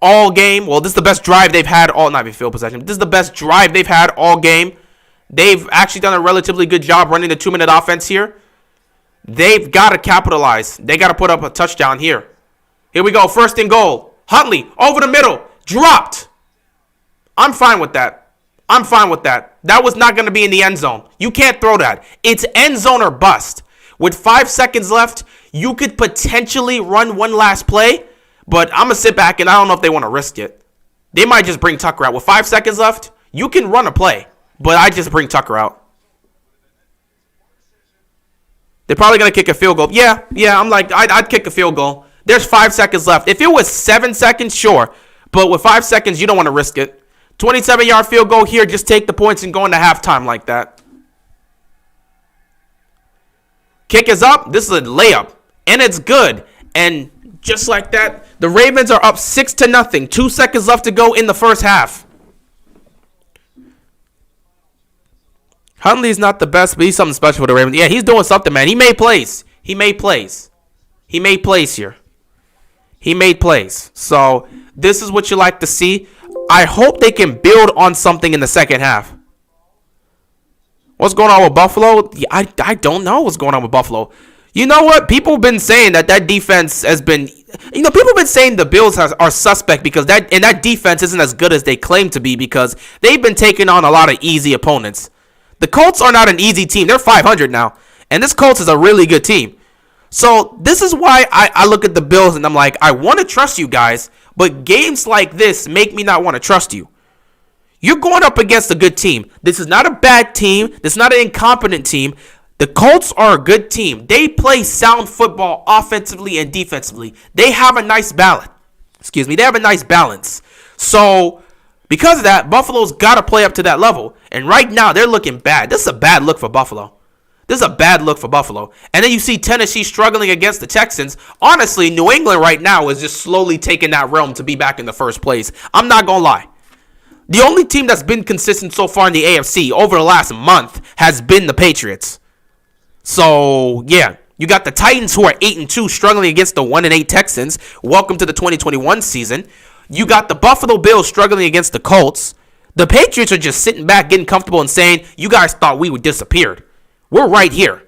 all game. Well, this is the best drive they've had all, not field possession. This is the best drive they've had all game. They've actually done a relatively good job running the 2-minute offense here. They've got to capitalize. They got to put up a touchdown here. Here we go. First and goal. Huntley over the middle. Dropped. I'm fine with that. I'm fine with that. That was not going to be in the end zone. You can't throw that. It's end zone or bust. With 5 seconds left, you could potentially run one last play, but I'm going to sit back and I don't know if they want to risk it. They might just bring Tucker out. With 5 seconds left, you can run a play, but I just bring Tucker out. They're probably going to kick a field goal. Yeah, I'm like, I'd kick a field goal. There's 5 seconds left. If it was 7 seconds, sure. But with 5 seconds, you don't want to risk it. 27-yard field goal here. Just take the points and go into halftime like that. Kick is up. This is a layup. And it's good. And just like that, the Ravens are up 6-0. 2 seconds left to go in the first half. Huntley's not the best, but he's something special for the Ravens. Yeah, he's doing something, man. He made plays. He made plays here. He made plays. So this is what you like to see. I hope they can build on something in the second half. What's going on with Buffalo? Yeah, I don't know what's going on with Buffalo. You know what? People have been saying that defense has been... people have been saying the Bills are suspect because that defense isn't as good as they claim to be because they've been taking on a lot of easy opponents. The Colts are not an easy team. They're 500 now. And this Colts is a really good team. So this is why I look at the Bills and I'm like, I want to trust you guys, but games like this make me not want to trust you. You're going up against a good team. This is not a bad team. This is not an incompetent team. The Colts are a good team. They play sound football offensively and defensively. They have a nice balance. They have a nice balance. So because of that, Buffalo's got to play up to that level. And right now, they're looking bad. This is a bad look for Buffalo. And then you see Tennessee struggling against the Texans. Honestly, New England right now is just slowly taking that realm to be back in the first place. I'm not going to lie. The only team that's been consistent so far in the AFC over the last month has been the Patriots. So, yeah. You got the Titans who are 8-2 struggling against the 1-8 Texans. Welcome to the 2021 season. You got the Buffalo Bills struggling against the Colts. The Patriots are just sitting back, getting comfortable and saying, you guys thought we would disappeared. We're right here.